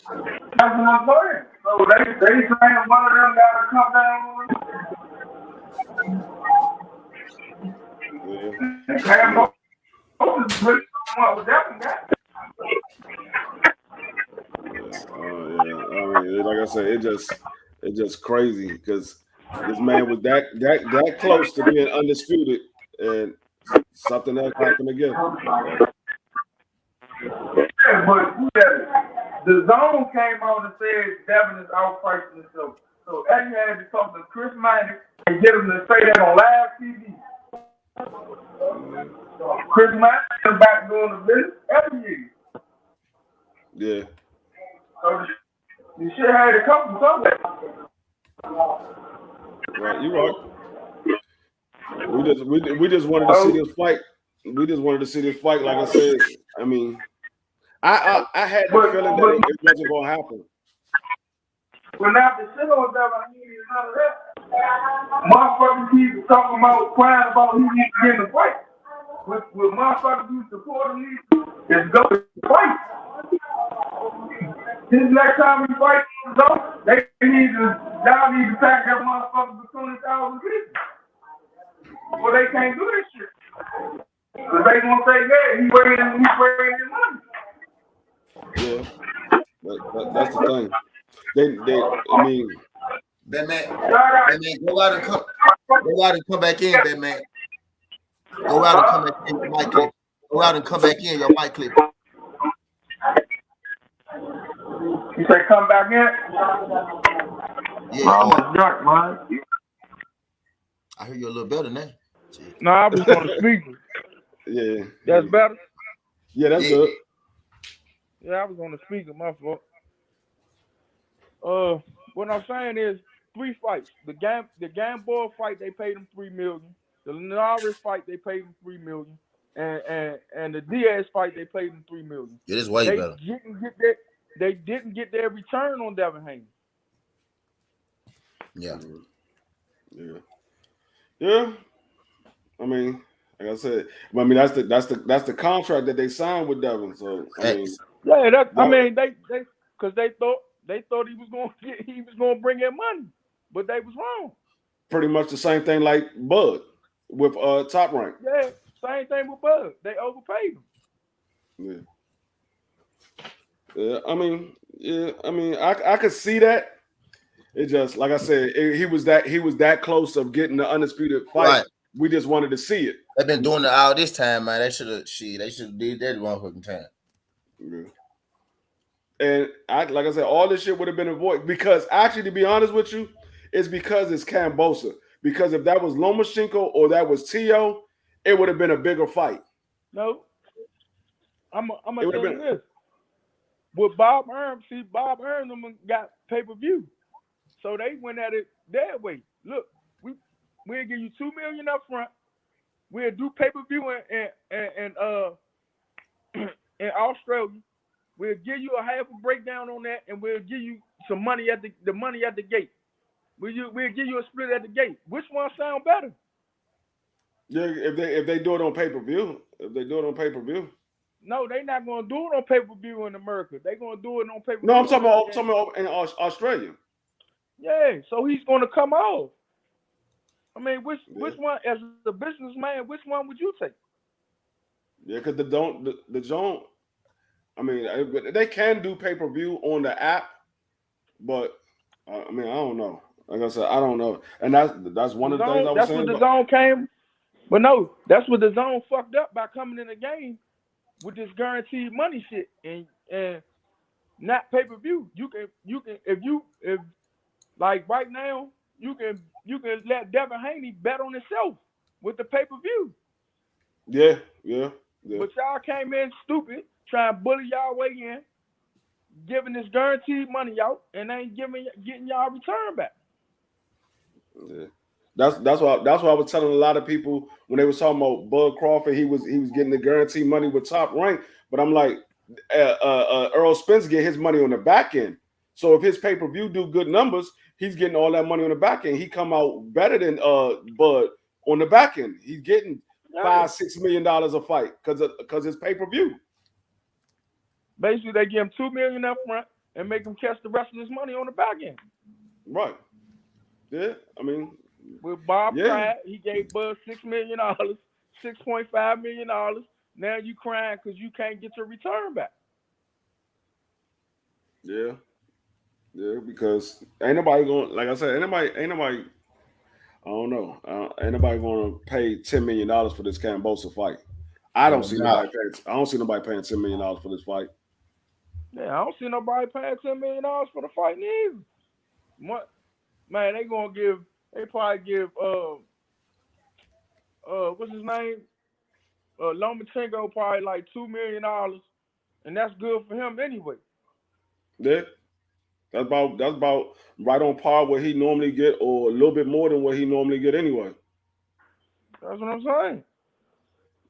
That's what I'm saying. So they saying one of them got to come down. Yeah. I mean, like I said, it's just crazy because this man was that close to being undisputed, and something else happened again. Yeah, but the zone came on and said Devin is outpricing himself. So Eddie had to talk to Chris Minor and get him to say that on live TV. Chris Minor back doing the business every year. Yeah. So the shit had to come from somewhere. Right, you right. We just wanted to see this fight. We just wanted to see this fight. Like I said, I mean, I had the feeling that it wasn't gonna happen. But now the shit on Devin Haney is none of that. Motherfuckers keep talking about crying about he needs to get in the fight. With motherfuckers who support him, it's go to fight. This next time we fight, though, y'all need to pack that motherfucker for 20,000 people. Well, they can't do this shit. Cause they gonna say, yeah, he bringing his money. Yeah, that's the thing. I mean, Batman, Shout out. go out and come back in, Batman. Go out and come back in, your mic clip. Go out and come back in, your mic clip. You say come back in? Yeah, I'm dark, man. I hear you a little better now. No, I was on the speaker. yeah. That's better? Yeah, that's good. Yeah, I was on the speaker, my fault. What I'm saying is 3 fights. The Gamboa fight, they paid him $3 million. The Linares fight, they paid him $3 million. And the Diaz fight, they paid him $3 million. It is way better. They didn't get their return on Devin Haney. Yeah. Yeah. I mean, like I said, that's the contract that they signed with Devin. So I mean, they because they thought he was gonna bring in money, but they was wrong. Pretty much the same thing like Bud with Top Rank. Yeah, same thing with Bud. They overpaid him. Yeah. I mean, I could see that. It just like I said, he was that close of getting the undisputed fight. Right. We just wanted to see it. They've been doing it all this time, man. They should have did that one fucking time. Yeah. And like I said, all this shit would have been avoided because actually, to be honest with you, it's because it's Kambosos. Because if that was Lomachenko or that was Tio, it would have been a bigger fight. No, I'm gonna tell you this. With Bob Arum, Bob Arum got pay-per-view, so they went at it their way. Look, we'll give you $2 million up front. We'll do pay-per-view in Australia. We'll give you a half a breakdown on that, and we'll give you some money at the money at the gate. We'll give you a split at the gate. Which one sound better? Yeah, if they do it on pay-per-view. No, they're not gonna do it on pay-per-view in America. They're gonna do it on pay-per-view. No, I'm talking about in Australia. Yeah, so he's gonna come off. I mean, which one, as a businessman, which one would you take? Yeah, because the Joan. I mean, they can do pay-per-view on the app, but I mean, I don't know. Like I said, I don't know, and that's one of the things I was saying. That's what the Zone came, but no, that's what the Zone fucked up by coming in the game with this guaranteed money shit and not pay-per-view. You can if like right now you can let Devin Haney bet on himself with the pay-per-view. Yeah. But y'all came in stupid, trying to bully y'all way in, giving this guaranteed money out, and ain't getting y'all return back. Yeah. That's why I was telling a lot of people when they was talking about Bud Crawford, he was getting the guaranteed money with Top Rank, but I'm like, Earl Spence get his money on the back end. So if his pay-per-view do good numbers, he's getting all that money on the back end. He come out better than Bud on the back end. He's getting $5-6 million a fight because his pay-per-view. Basically, they give him $2 million up front and make him catch the rest of his money on the back end. Right. Yeah. I mean, with Bob Pratt, he gave Bud $6 million, $6.5 million. Now you crying because you can't get your return back. Yeah. Yeah, because ain't nobody going, like I said, ain't nobody, I don't know. Ain't nobody going to pay $10 million for this Kambosos fight. I don't see nobody paying $10 million for this fight. Yeah, I don't see nobody paying $10 million for the fight neither. What? Man, they probably give what's his name? Lomachenko probably like $2 million, and that's good for him anyway. Yeah. That's about right on par what he normally get, or a little bit more than what he normally get anyway. That's what I'm saying.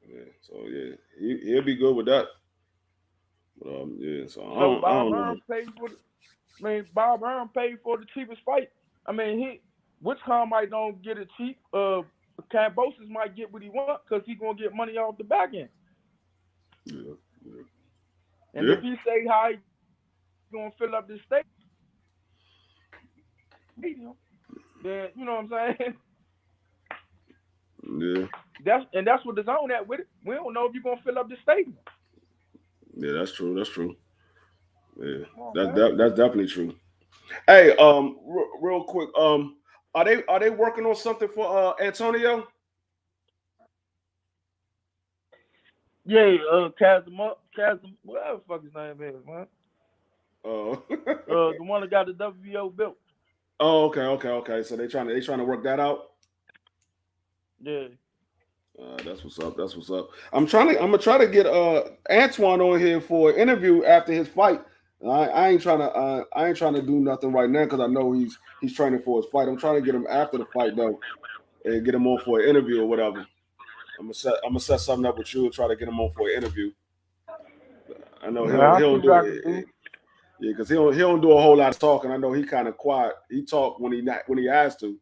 Yeah, so yeah, he'll be good with that. But yeah, so I don't know. Bob Arum paid for the cheapest fight. I mean, which might don't get it cheap. Kambosos might get what he wants because he's gonna get money off the back end. Yeah. And if he say how he gonna fill up this stadium, then you know what I'm saying. Yeah, That's what the zone at with it. We don't know if you're gonna fill up this stadium. yeah, that's true. That's true. Yeah, Come on, man. that's definitely true. Hey, real quick, are they working on something for Antonio? Yeah, Chasm, whatever the fuck his name is, man. Uh, The one that got the WBO built. oh, okay. So they trying to work that out. Yeah. That's what's up. That's what's up. I'm gonna try to get Antoine on here for an interview after his fight. I ain't trying to do nothing right now because I know he's training for his fight. I'm trying to get him after the fight though and get him on for an interview or whatever. I'm gonna set something up with you and try to get him on for an interview. I know Yeah, he'll I'll see he'll what do I can it. do. Yeah, because he don't do a whole lot of talking. I know he kind of quiet. He talk when he has to.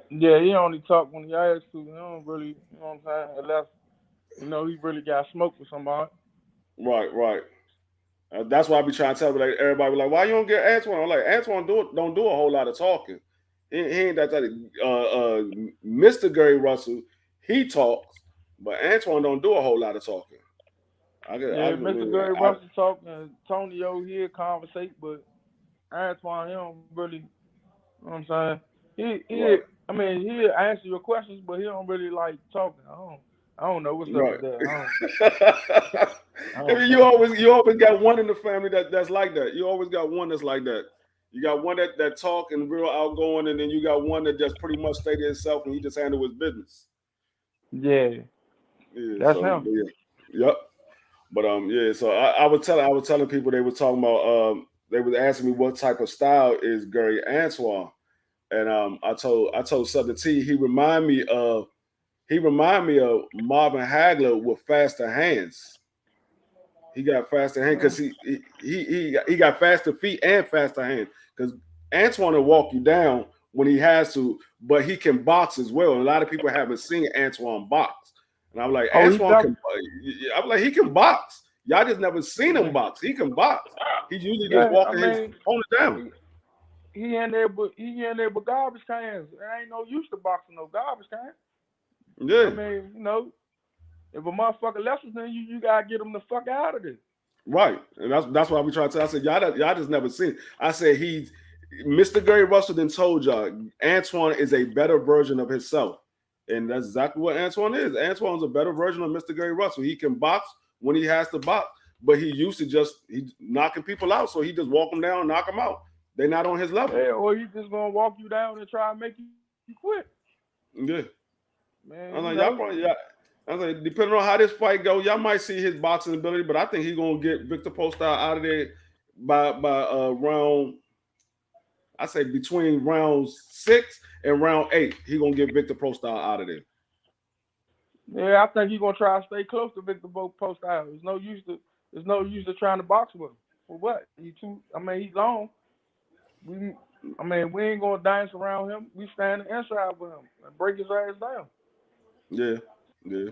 Yeah, he only talk when he has to. He don't really, you know what I'm saying? Unless, he really got smoke with somebody. Right. That's why I be trying to tell like everybody be like, why you don't get Antoine? I'm like, Antoine don't do a whole lot of talking. He ain't that type of Mr. Gary Russell, he talks, but Antoine don't do a whole lot of talking. Yeah, Mr. Gary Russell talk and Antonio here conversate, but Antoine, he don't really, you know what I'm saying? right, He'll answer your questions, but he don't really like talking. I don't know what's up right. with that. I I don't mean, know. you always got one in the family that's like that. You always got one that's like that. You got one that talk and real outgoing, and then you got one that just pretty much stay to himself and he just handle his business. Yeah, Yeah, that's so him. yeah. Yep. But yeah, so I was telling people they were talking about they was asking me what type of style is Gary Antoine. And I told Southern T he remind me of Marvin Hagler with faster hands. He got faster hands Mm. because he got faster feet and faster hands. Because Antoine will walk you down when he has to, but he can box as well. And a lot of people haven't seen Antoine box. And I'm like, Oh, he Antoine does. can. I'm like, he can box. Y'all just never seen him Yeah, box. He can box. He's usually just yeah. I walking his mean, opponent down. he, he in there, but garbage cans. There ain't no use to boxing no garbage can. I Yeah. mean, if a motherfucker lessens than you, you gotta get him the fuck out of there. Right, and that's why we try to tell. I said y'all just never seen it. I said he's Mr. Gary Russell then told y'all Antoine is a better version of himself, and that's exactly what Antoine is. Antoine's a better version of Mr. Gary Russell. He can box when he has to box, but he used to just he knocking people out, so he just walk them down, knock them out. They're not on his level. Yeah, or he just gonna walk you down and try and make you quit. Yeah, Man, I'm like y'all probably yeah. I was like, depending on how this fight go, y'all might see his boxing ability, but I think he's gonna get Victor Postol out of there by round. I say between round 6 and round 8, he gonna get Victor Postol out of there. Yeah, I think he's gonna try to stay close to Victor Post out. There's no use to trying to box with him. For what? He's long. We we ain't gonna dance around him. We standing inside with him and break his ass down. Yeah, yeah.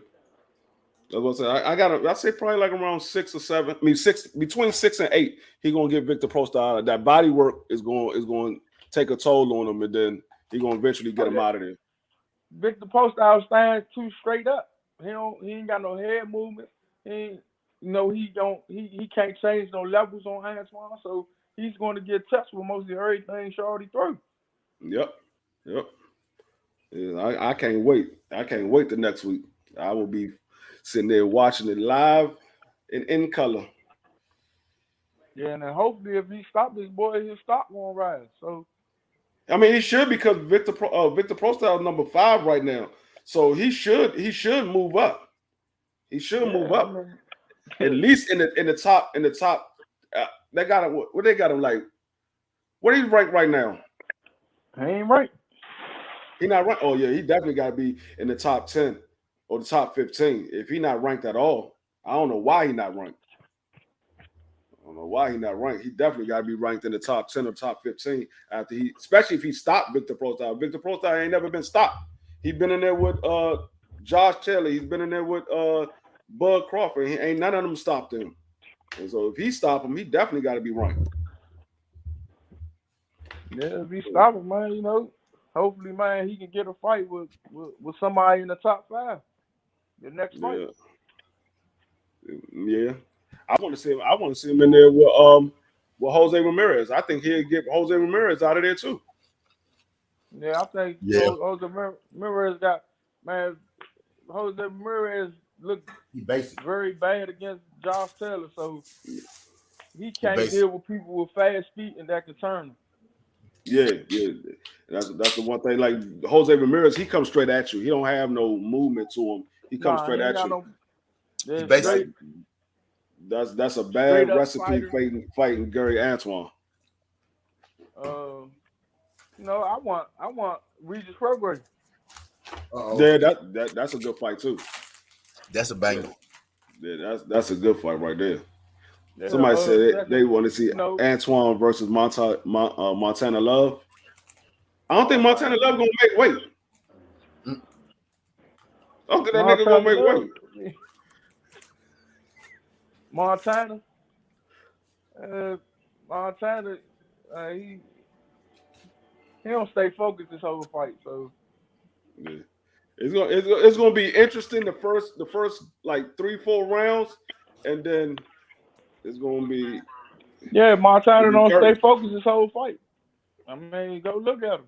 I was gonna say I got I say probably like around 6 or 7. I mean 6 between 6 and 8. He gonna get Victor Postol out of that. Body work is going to take a toll on him, and then he gonna eventually get Oh him yeah. out of there. Victor Post out stands too straight up. He ain't got no head movement. He ain't, he can't change no levels on Antoine, so he's going to get touched with most of everything Shorty through. Yep, yep. Yeah, I can't wait. I can't wait the next week. I will be sitting there watching it live and in color. Yeah, and then hopefully if he stop this boy, his stock won't rise. So I mean, he should because Victor Prostal is number 5 right now, so he should move up. He should move yeah, I up mean, at least in the top. They got him. What they got him like? What he ranked right now? he ain't right. He not ranked. Oh yeah, he definitely got to be in the top 10 or the top 15. If he not ranked at all, I don't know why he not ranked. I don't know why he not ranked. He definitely got to be ranked in the top 10 or top 15 after especially if he stopped Victor Prostal. Victor Prostal ain't never been stopped. He been in there with Josh Taylor. He's been in there with Bud Crawford. He ain't none of them stopped him. And so if he stopped him, he definitely got to be ranked. Yeah, if he stop him, man, hopefully, man, he can get a fight with somebody in the top 5. The next fight. Yeah, yeah. I want to see him in there with Jose Ramirez. I think he'll get Jose Ramirez out of there too. Yeah, I think Yeah, Jose Ramirez got, man, Jose Ramirez looked he basic. very bad against Josh Taylor, so he He can't basic. deal with people with fast feet and that can turn him. Yeah, yeah. That's the one thing. Like Jose Ramirez, he comes straight at you. He don't have no movement to him. He comes Nah, he straight ain't at got you. no. He They're That, basic. straight, that's a straight bad up recipe fighter. fighting Gary Antoine. Uh, I want Regis Prograis. Uh-oh. Yeah, that's a good fight too. That's a Yeah, banger. yeah, that's a good fight right there. Yeah, Somebody said they second, want to see you know, Antoine versus Montana Love. I don't think oh Montana Love man, gonna make weight. Mm. I don't think that nigga gonna Montana make Love, weight. Montana, uh, Montana, he don't stay focused this whole fight. So Yeah. It's gonna be interesting the first like 3-4 rounds, and then it's gonna be yeah, it'll Montana be don't stay 30. focused this whole fight. I mean, go look at him.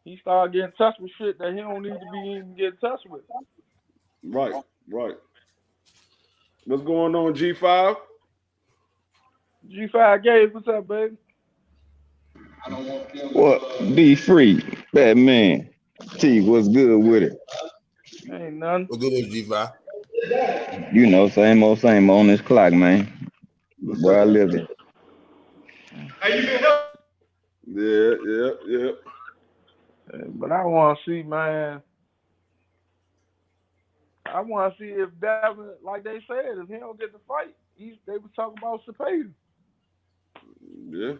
He started getting touched with shit that he don't need to be even getting touched with. Right, right. What's going on, G5? G5 Gage, what's up, baby? What? Be free, Batman. T, what's good with it? Ain't nothing. What good was G5? You know, same old on this clock, man. Where I live at. Yeah, yeah, yeah. But I want to see, man. I want to see if Devin, like they said, if he don't get the fight, they were talking about Cepeda. Yeah,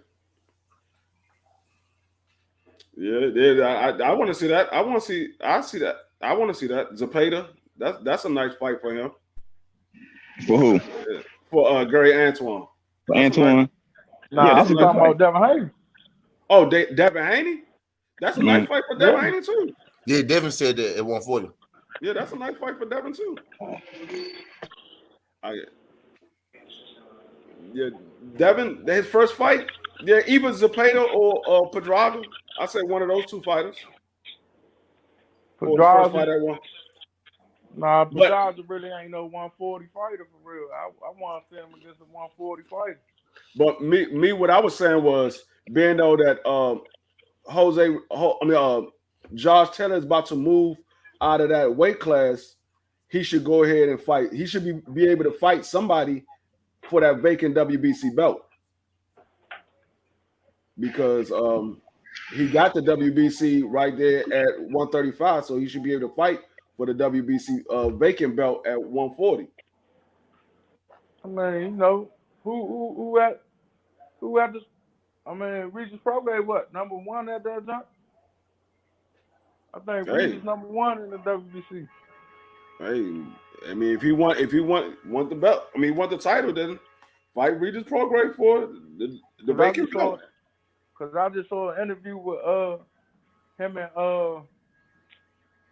yeah, yeah. I want to see that. I want to see. I see that. I want to see that. Zapata. That's a nice fight for him. For who? Yeah. For Gary Antoine. For That's a nice. Antoine? Yeah, Nah, That's I'm that's a a nice good talking fight. fight. about Devin Haney. Oh, Devin Haney. That's a nice Mm. fight for Devin Yeah, Haney too. Yeah, Devin said that at 140. Yeah, that's a nice fight for Devin too. I, yeah, Devin, his first fight. Yeah, either Zapata or Pedraza. I say one of those two fighters for the first Pedraza. fight I won. Nah, But Pedraza really ain't no 140 fighter for real. I want to see him against a 140 fighter. me, what I was saying was being though that Josh Taylor is about to move out of that weight class. He should go ahead and fight. He should be able to fight somebody for that vacant WBC belt because he got the WBC right there at 135, so he should be able to fight for the WBC vacant belt at 140. I mean, who at this? I mean, Regis Prograis what #1 at that jump? I think Hey, Regis #1 in the WBC. hey, I mean, if he want the belt, I mean, want the title, then fight Regis Prograis for the Cause I vacant just saw, belt. cause I just saw an interview with him and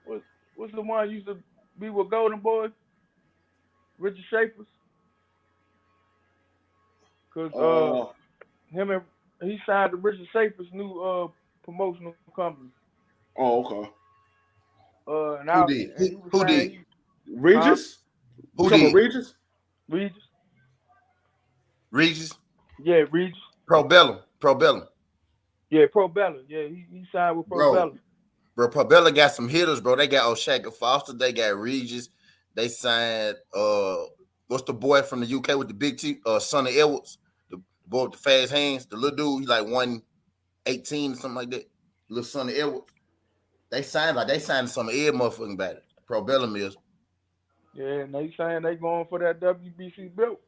what what's the one used to be with Golden Boy, Richard Shapers. Cause Uh, him and he signed to Richard Shapers' new promotional company. oh, okay. And Who I did? and he was Who saying did? he, huh? Regis, you Who talking about did? Regis? Regis. Regis? Yeah, Regis. Pro Bellum. Pro Bellum. Yeah, Pro Bella. Yeah, he signed with Pro Bro. Bella. Bro, Pro Bellum got some hitters, bro. They got O'Shaka Foster. They got Regis. They signed what's the boy from the UK with the big T? Sonny Edwards. The boy with the fast hands. The little dude, he like 118 or something like that. Little Sonny Edwards. They signed some every motherfucking battle. Pro Bellum is. Yeah, and they saying they going for that WBC belt.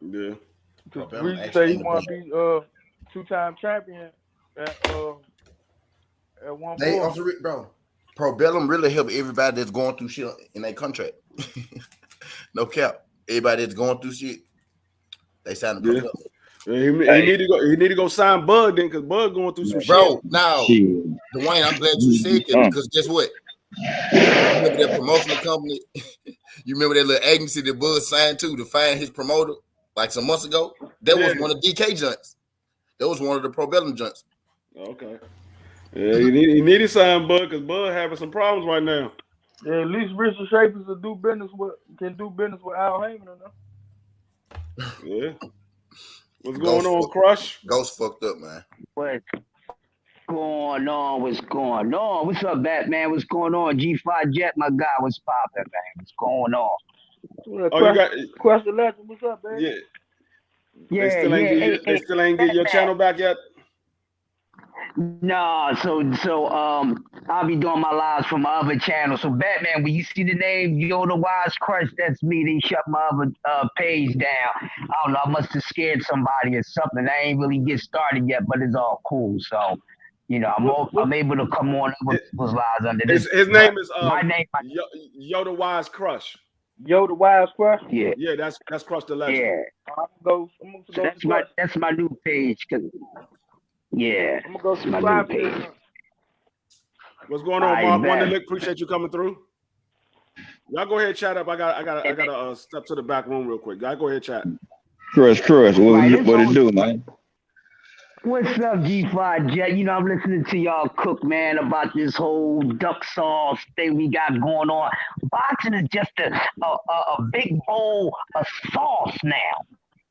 Yeah. Pro Because Bellum Regis say actually he in the want belt. to be two-time champion at They 140. also, bro. Pro Bellum really help everybody that's going through shit in their contract. No cap. Everybody that's going through shit, they signed the Pro Yeah. Bellum. He need to go. He need to go sign Bud then, because Bud going through some shit. Bro, now, Shit. Dwayne, I'm glad you said that because guess what? You remember that promotional company? You remember that little agency that Bud signed to find his promoter like some months ago? That was one of DK junts. That was one of the Probellum junts. Okay. Yeah, he need to sign Bud because Bud having some problems right now. Yeah, at least Richard Shapers can do business with Al Heyman now. Yeah. What's going on, Crush? Ghost fucked up, man. What's going on? What's going on? What's up, Batman? What's going on? G5 Jet, my guy. What's poppin', man? What's going on? You got Question Legend. What's up, man? Yeah. They still ain't get your channel back yet. No, so I'll be doing my lives from my other channel. So Batman, when you see the name Yoda Wise Crush, that's me. They shut my other page down. I don't know, I must have scared somebody or something. I ain't really get started yet, but it's all cool. So, you know, I'm able to come on with people's lives under this. His name is my name Yoda Wise Crush. Yoda Wise Crush? Yeah, that's Crush the Legend. Yeah. So that's my new page. Yeah, I'm gonna go subscribe to page. What's going on, Mark? Wonderlick, appreciate you coming through. Y'all go ahead, chat up. I gotta step to the back room real quick. Y'all go ahead, chat. Crush. What it do, man? What's up, G5 Jet? You know, I'm listening to y'all cook, man, about this whole duck sauce thing we got going on. Boxing is just a big bowl of sauce now.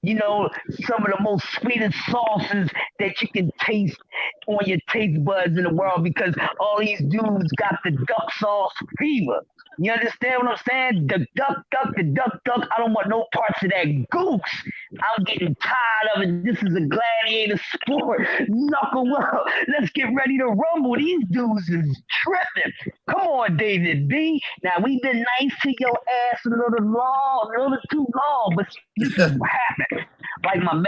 You know, some of the most sweetest sauces that you can taste on your taste buds in the world because all these dudes got the duck sauce fever. You understand what I'm saying? The duck. I don't want no parts of that goose. I'm getting tired of it. This is a gladiator sport. Knuckle up. Let's get ready to rumble. These dudes is tripping. Come on, David B. Now, we've been nice to your ass a little too long, but this is what happened. Like my man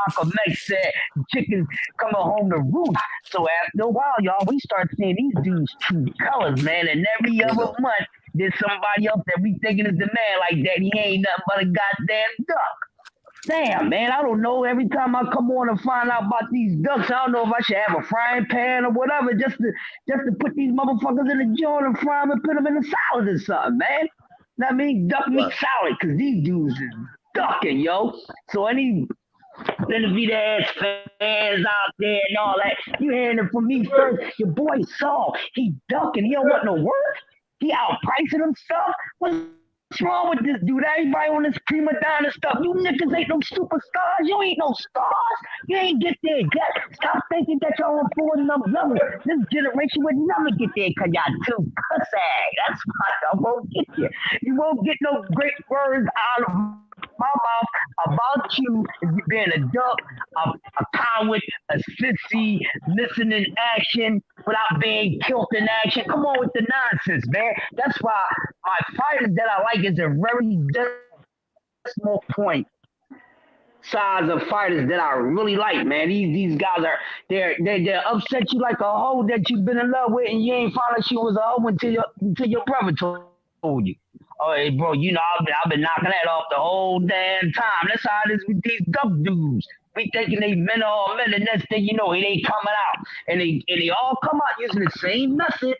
Malcolm X said, chickens coming home to roost. So after a while, y'all, we start seeing these dudes true colors, man. And every other month, there's somebody else that we thinking is the man like that. He ain't nothing but a goddamn duck. Damn, man, I don't know. Every time I come on and find out about these ducks, I don't know if I should have a frying pan or whatever, just to put these motherfuckers in the joint and fry them and put them in a salad or something, man. That means duck meat salad, because these dudes is ducking, yo. So any Benavita ass fans out there and all that, you hearing it from me first. Your boy Saul, he ducking. He don't want no work. He outpricing himself. What's wrong with this dude? Everybody on this prima donna stuff. You niggas ain't no superstars. You ain't no stars. You ain't get there yet. Stop thinking that y'all on forward enough level. This generation would never get there because y'all too pussy. That's why I won't get you. You won't get no great words out of my mouth about you if you're being a duck, a coward, a sissy, missing in action without being killed in action. Come on with the nonsense, man. That's why my fighters that I like is a very decimal point size of fighters that I really like, man. These guys are they're upset you like a hoe that you've been in love with and you ain't found out she was a hoe until your brother told you. Oh, hey, bro, you know, I've been knocking that off the whole damn time. That's how it is with these duck dudes. We thinking they men all men, and next thing you know, it ain't coming out. And they all come out using the same method.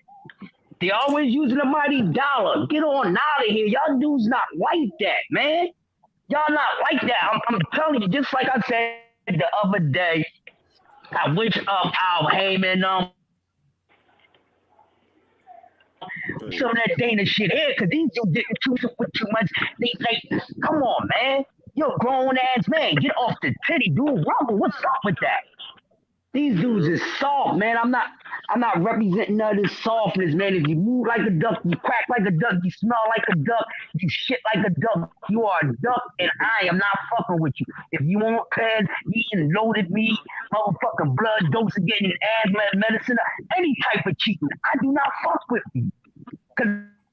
They always using the mighty dollar. Get on out of here. Y'all dudes not like that, man. Y'all not like that. I'm telling you, just like I said the other day, I wish Al Heyman, some of that Dana shit here, because these dudes didn't choose it with too much. They come on, man. You're a grown ass man. Get off the titty, do a rumble. What's up with that? These dudes is soft, man. I'm not representing none of this softness, man. If you move like a duck, you quack like a duck, you smell like a duck, you shit like a duck, you are a duck, and I am not fucking with you. If you want cuz eating loaded meat, motherfucking blood doses, getting asthma medicine, any type of cheating, I do not fuck with you. Cause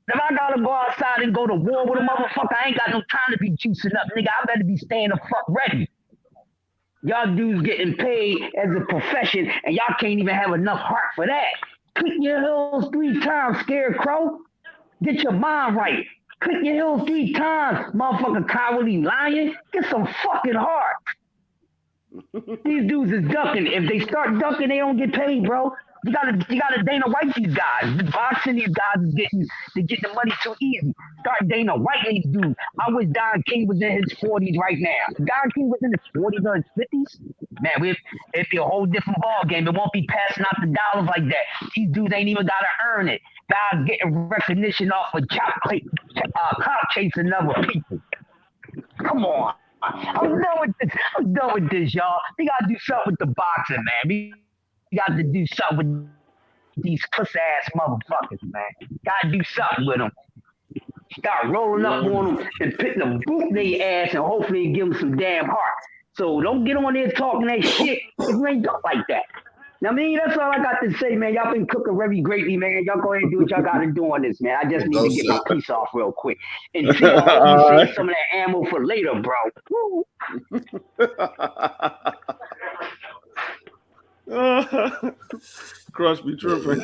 if I gotta go outside and go to war with a motherfucker, I ain't got no time to be juicing up, nigga. I better be staying the fuck ready. Y'all dudes getting paid as a profession, and y'all can't even have enough heart for that. Click your heels 3 times, scarecrow. Get your mind right. Click your heels 3 times, motherfucking cowardly lion. Get some fucking heart. These dudes is ducking. If they start ducking, they don't get paid, bro. You gotta Dana White these guys. The boxing these guys is getting the money too easy. Start Dana White these dudes. I wish Don King was in his 40s right now. If Don King was in his 40s or his 50s, man, it'd be a whole different ball game. It won't be passing out the dollars like that. These dudes ain't even gotta earn it. Guys getting recognition off of clout chasing other people. Come on. I'm done with this. I'm done with this, y'all. We gotta do something with the boxing, man. We got to do something with these puss ass motherfuckers, man. Gotta do something with them. Start rolling up on them and putting them boot their ass and hopefully give them some damn heart. So don't get on there talking that shit if you ain't done like that. Now, I mean, that's all I got to say, man. Y'all been cooking very greatly, man. Y'all go ahead and do what y'all got to do on this, man. I just need to get my piece off real quick. And see, I hope you save some of that ammo for later, bro. Woo. Crush be tripping.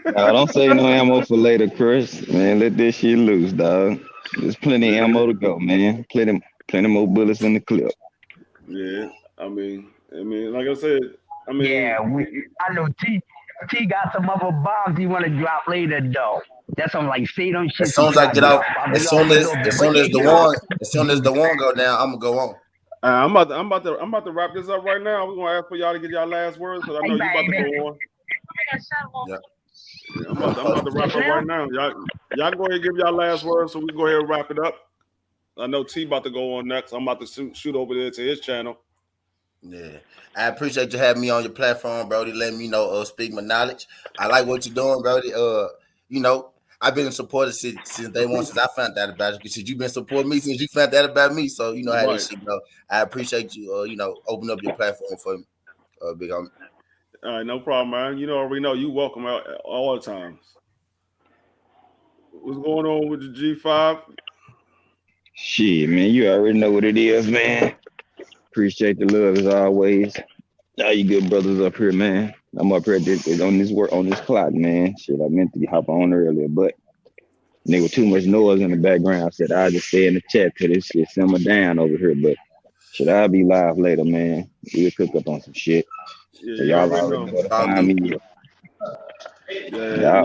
Nah, don't say no ammo for later, Chris. Man, let this shit loose, dog. There's plenty of ammo to go, man. Plenty more bullets in the clip. Yeah, I mean, like I said, Yeah, I know T got some other bombs he want to drop later, though. That's on like say them shit. As soon as I get out, as soon as the one go down, I'm gonna go on. I'm about to wrap this up right now. We're gonna ask for y'all to get y'all last words because I know you about to go on. Yeah. I'm about to wrap up right now. Y'all go ahead and give y'all last words so we can go ahead and wrap it up. I know T about to go on next. I'm about to shoot over there to his channel. Yeah, I appreciate you having me on your platform, Brody. Letting me know, speak my knowledge. I like what you're doing, Brody. You know, I've been supported since day one, since I found out about you. Because you've been supporting me since you found out about me. So you know how this shit go. I appreciate you. You know, open up your platform for me, big homie. All right, no problem, man. You already know you welcome out all the times. What's going on with the G5? Shit, man, you already know what it is, man. Appreciate the love as always. All you good brothers up here, man. I'm up here on this clock, man. Shit, I meant to hop on earlier, but there was too much noise in the background. I said I'll just stay in the chat till this shit simmer down over here. But should I be live later, man? We'll cook up on some shit. Yeah, So y'all already know to find me. Yeah, I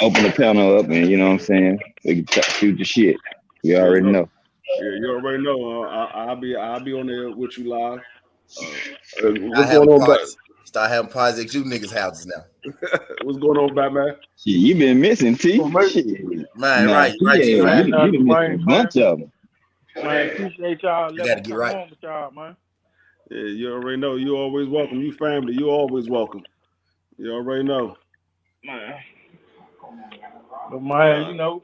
open the panel up and you know what I'm saying? We can shoot the shit. You already know. Yeah, you already know. I'll be on there with you live. What's going on, Batman? Start having parties at you niggas' houses now. What's going on, Batman? Shit, you been missing, T. Shit. Man, right. You been missing a bunch of them. Man, appreciate y'all. You gotta get right. On with y'all, man. Yeah, you already know. You always welcome. You family. You always welcome. You already know. Man. But man, you know.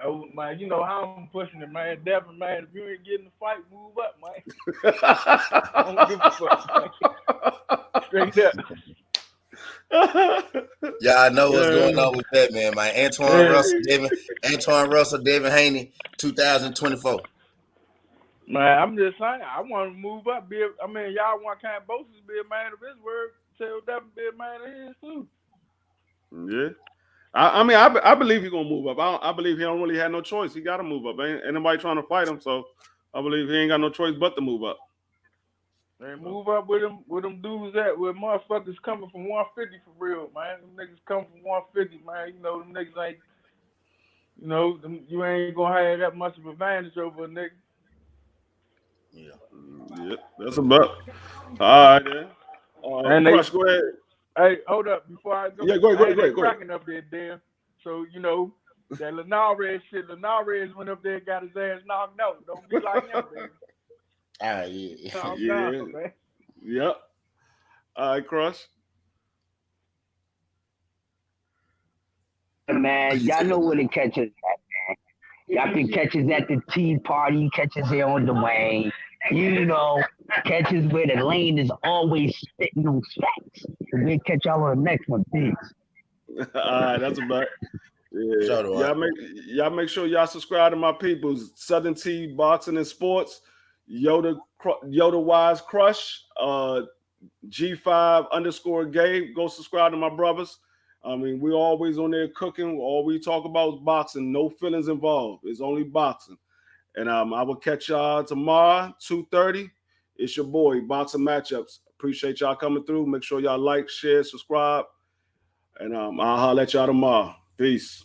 Oh man, you know how I'm pushing it, man. Devin, man, if you ain't getting the fight, move up, man. I don't give a fuck, man. Straight up. Yeah, I know what's going on with that, man. Antoine Russell, David Haney, 2024. Man, I'm just saying, I want to move up. Y'all want Kambosos be a man of his word. Tell Devin be a man of his too. Yeah. I believe he's gonna move up. I believe he don't really have no choice. He got to move up. Ain't nobody trying to fight him, so I believe he ain't got no choice but to move up. They move up with them dudes where motherfuckers coming from 150 for real, man. Them niggas come from 150, man. You know them niggas ain't. You know you ain't gonna have that much of advantage over a nigga. Yeah, that's a buck. All right, then. Crush, go ahead. Hey, hold up before I go. Yeah, go ahead. Cracking up there, damn. So you know that Linares shit. Linares went up there and got his ass knocked out. Don't be like him, man. Yeah. Man. Yep. All right, Crush. Man, y'all know where the catches at, man. Y'all can catch us at the Tea Party, catch us here on Dwayne. You know, catch us where the lane is always spitting on facts. We'll catch y'all on the next one, please. All right, that's about. Yeah, y'all make sure y'all subscribe to my people's Southern T Boxing and Sports, Yoda Wise Crush, G5 _Gabe. Go subscribe to my brothers. I mean, we're always on there cooking. All we talk about is boxing. No feelings involved. It's only boxing. And I will catch y'all tomorrow, 2:30. It's your boy, Boxing Matchups. Appreciate y'all coming through. Make sure y'all like, share, subscribe. And I'll holler at y'all tomorrow. Peace.